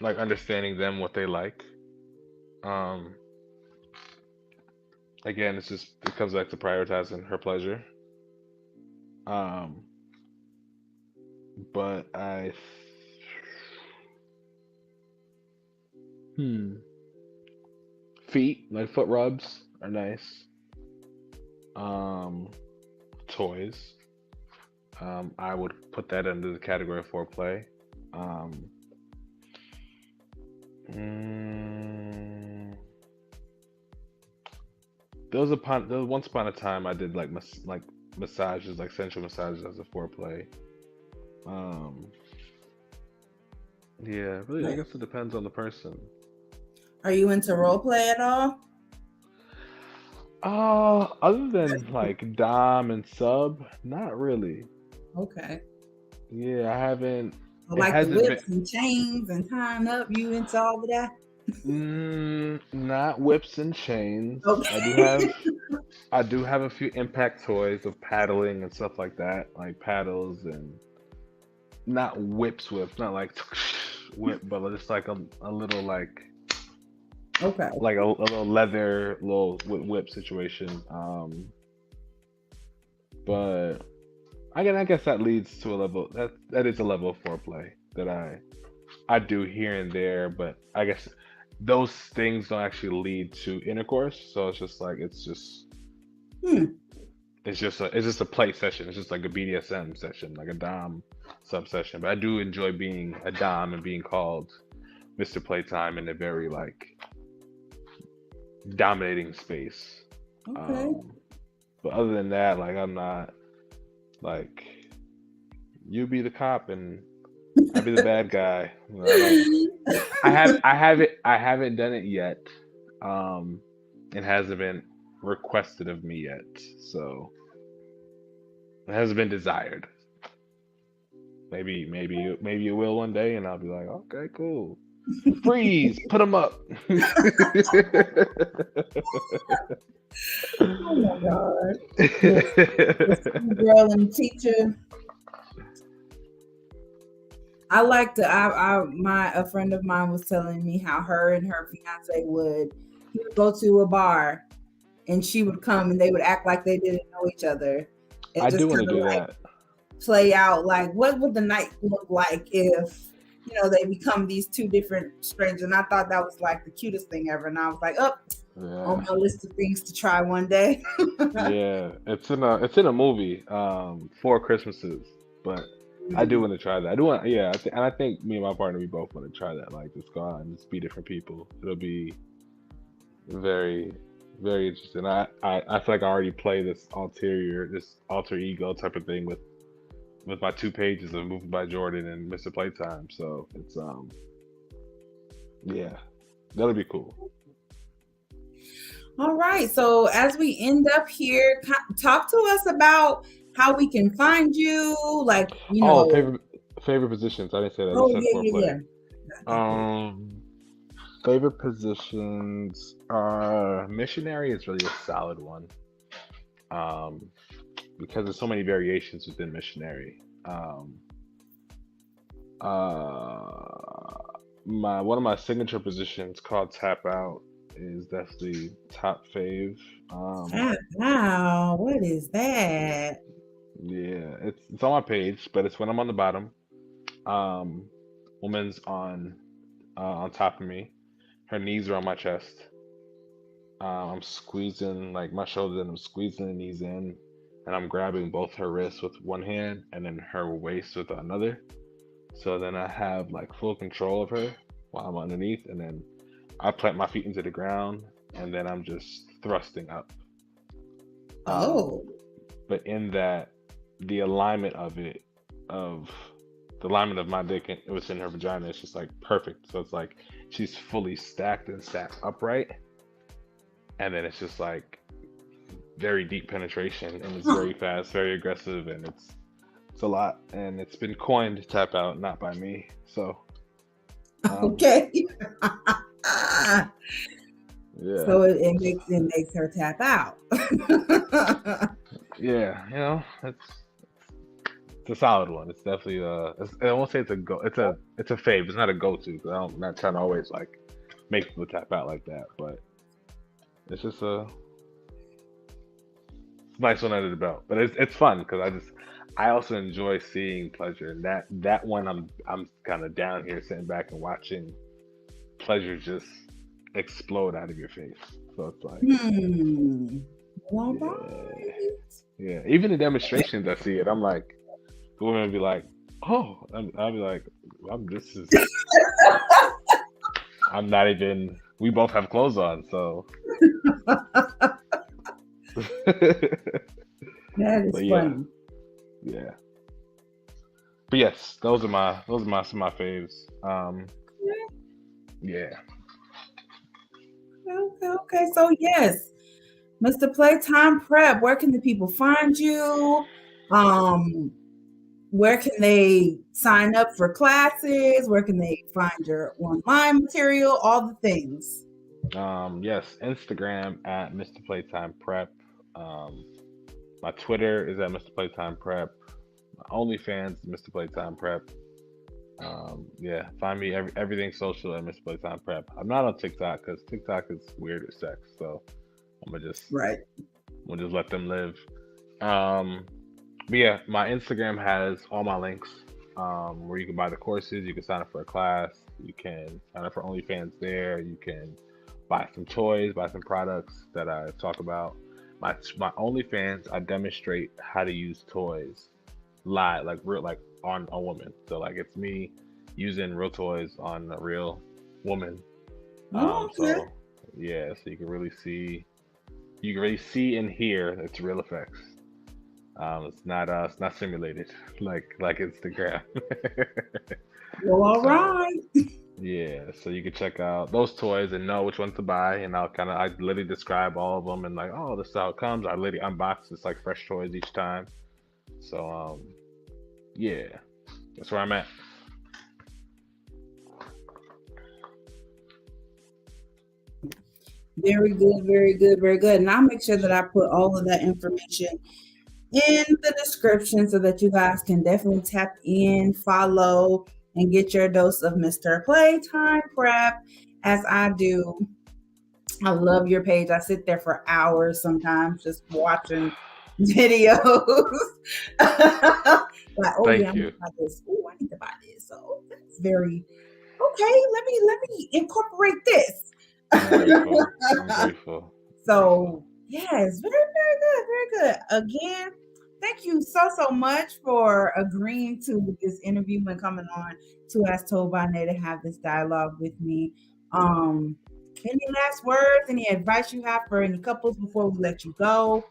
Like understanding them, what they like. Um, again, it comes back to prioritizing her pleasure. Um, but hmm, feet like foot rubs are nice. Um, toys. I would put that under the category of foreplay. Um, mm, there was once upon a time I did like massages, like sensual massages as a foreplay. Um, yeah, really, I guess it depends on the person. Are you into role play at all? Other than like Dom and Sub, not really. Okay. Yeah, I haven't. So It like the hasn't been. whips and chains and tying up, you into all of that? Not whips and chains. Okay. I do have a few impact toys of paddling and stuff like that, like paddles and not whips, not like whip, but just like a little Okay. like a little leather little whip situation. But again, I guess that leads to a level that is a level of foreplay that I do here and there, but I guess those things don't actually lead to intercourse. So Hmm. it's just a play session. It's just like a BDSM session, like a dom sub session. But I do enjoy being a dom and being called Mr. Playtime in a very like dominating space. Okay. Um, but other than that, like I'm not like you be the cop and I be the bad guy. I haven't done it yet. It hasn't been requested of me yet, so it hasn't been desired. Maybe you will one day, and I'll be like, okay, cool. Freeze, put them up. Oh my God. The school girl and teacher. I like to. A friend of mine was telling me how her and her fiance would. He would go to a bar and she would come and they would act like they didn't know each other, and I just do want to kind of do like that. play out like what would the night look like if they become these two different strangers. And I thought that was like the cutest thing ever. And I was like, oh, on Yeah. my list of things to try one day. Yeah. It's in a movie, Four Christmases, but I do Mm. want to try that. I do want, yeah, and I think me and my partner, we both want to try that. Like, just go out and just be different people. It'll be very, very interesting. I feel like I already play this alter ego type of thing with my 2 pages of Movie by Jordan and Mr. Playtime. So it's yeah, that'll be cool. All right. So as we end up here, talk to us about how we can find you. Like, Oh, favorite positions. I didn't say that. You oh, said yeah, yeah, foreplay. yeah. Okay. Um, Favorite positions. Missionary is really a solid one. Um, because there's so many variations within missionary. Uh, my one of my signature positions called tap out is definitely top fave. Ah, wow. What is that? Yeah, it's on my page, but it's when I'm on the bottom. Um, Woman's on top of me. Her knees are on my chest. I'm squeezing like my shoulders, and I'm squeezing the knees in, and I'm grabbing both her wrists with one hand, and then her waist with another. So then I have like full control of her while I'm underneath, and then I plant my feet into the ground, and then I'm just thrusting up. Um, Oh, but in that, the alignment of it, of the alignment of my dick within her vagina, is just like perfect. So it's like she's fully stacked and stacked upright, and then it's just like very deep penetration, and it's very fast, very aggressive, and it's a lot, and it's been coined tap out, not by me. So, um, okay. yeah, So it makes her tap out. yeah, it's a solid one. It's definitely I won't say it's a go. It's a fave. It's not a go to because I'm not trying to always like make people tap out like that, but it's just a nice one under the belt. But it's fun because I also enjoy seeing pleasure, and that one I'm kind of down here sitting back and watching pleasure just explode out of your face. So it's like, All yeah, right. yeah. Even in demonstrations, I see it. I'm like, the woman will be like, oh, I'll be like, this is, I'm not even. We both have clothes on, so. That is But yeah, funny. yeah. But yes, those are some of my faves. Yeah. Okay, okay. So yes, Mr. Playtime Prep, where can the people find you? Um, where can they sign up for classes? Where can they find your online material? All the things. Yes, Instagram at Mr. Playtime Prep. Um, my Twitter is at Mr. Playtime Prep. My OnlyFans is Mr. Playtime Prep. Yeah, find me everything social at Mr. Playtime Prep. I'm not on TikTok because TikTok is weird as sex, so I'm gonna just Right. we'll just let them live. Um, but yeah, my Instagram has all my links. Where you can buy the courses, you can sign up for a class, you can sign up for OnlyFans there, you can buy some toys, buy some products that I talk about. My OnlyFans, I demonstrate how to use toys live, like real, like on a woman. So like it's me using real toys on a real woman. Oh, okay. So yeah, so you can really see and hear its real effects. It's not simulated like Instagram. Well, all So right. yeah, so you can check out those toys and know which ones to buy, and I literally describe all of them and like, oh, this is how it comes. I literally unbox it's like fresh toys each time. So yeah, that's where I'm at. Very good, very good, very good. And I'll make sure that I put all of that information in the description so that you guys can definitely tap in, follow, and get your dose of Mr. Playtime Prep as I do. I love your page. I sit there for hours sometimes just watching videos. Like, oh yeah, Thank I'm gonna you. buy this. Oh, I need to buy this. So that's very okay. Let me incorporate this. I'm grateful. I'm grateful. Grateful. So yes, very good. Again, thank you so much for agreeing to this interview and coming on to As Told by Nay to have this dialogue with me. Um, any last words? Any advice you have for any couples before we let you go?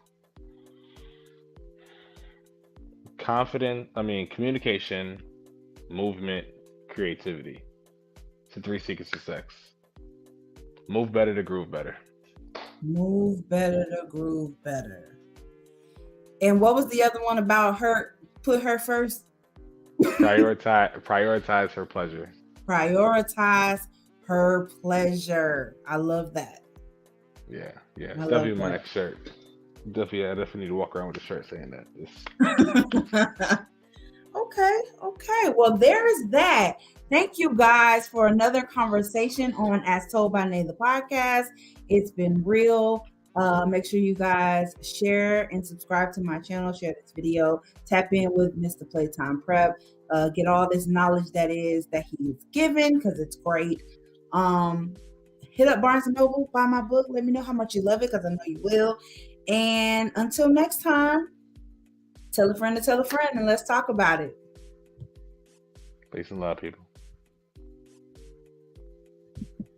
Communication, movement, creativity. It's the three secrets to sex. Move better to groove better. Move better to groove better. And what was the other one about her? Put her first. Prioritize her pleasure. Prioritize her pleasure. I love that. Yeah, yeah. I It's love definitely my that. next shirt. Definitely, I definitely need to walk around with a shirt saying that. Okay. Well, there is that. Thank you guys for another conversation on As Told by Nay, the podcast. It's been real. Make sure you guys share and subscribe to my channel, share this video, tap in with Mr. Playtime Prep, get all this knowledge that he's given because it's great. Hit up Barnes and Noble, buy my book. Let me know how much you love it because I know you will. And until next time, tell a friend to tell a friend and let's talk about it. Peace and love, people.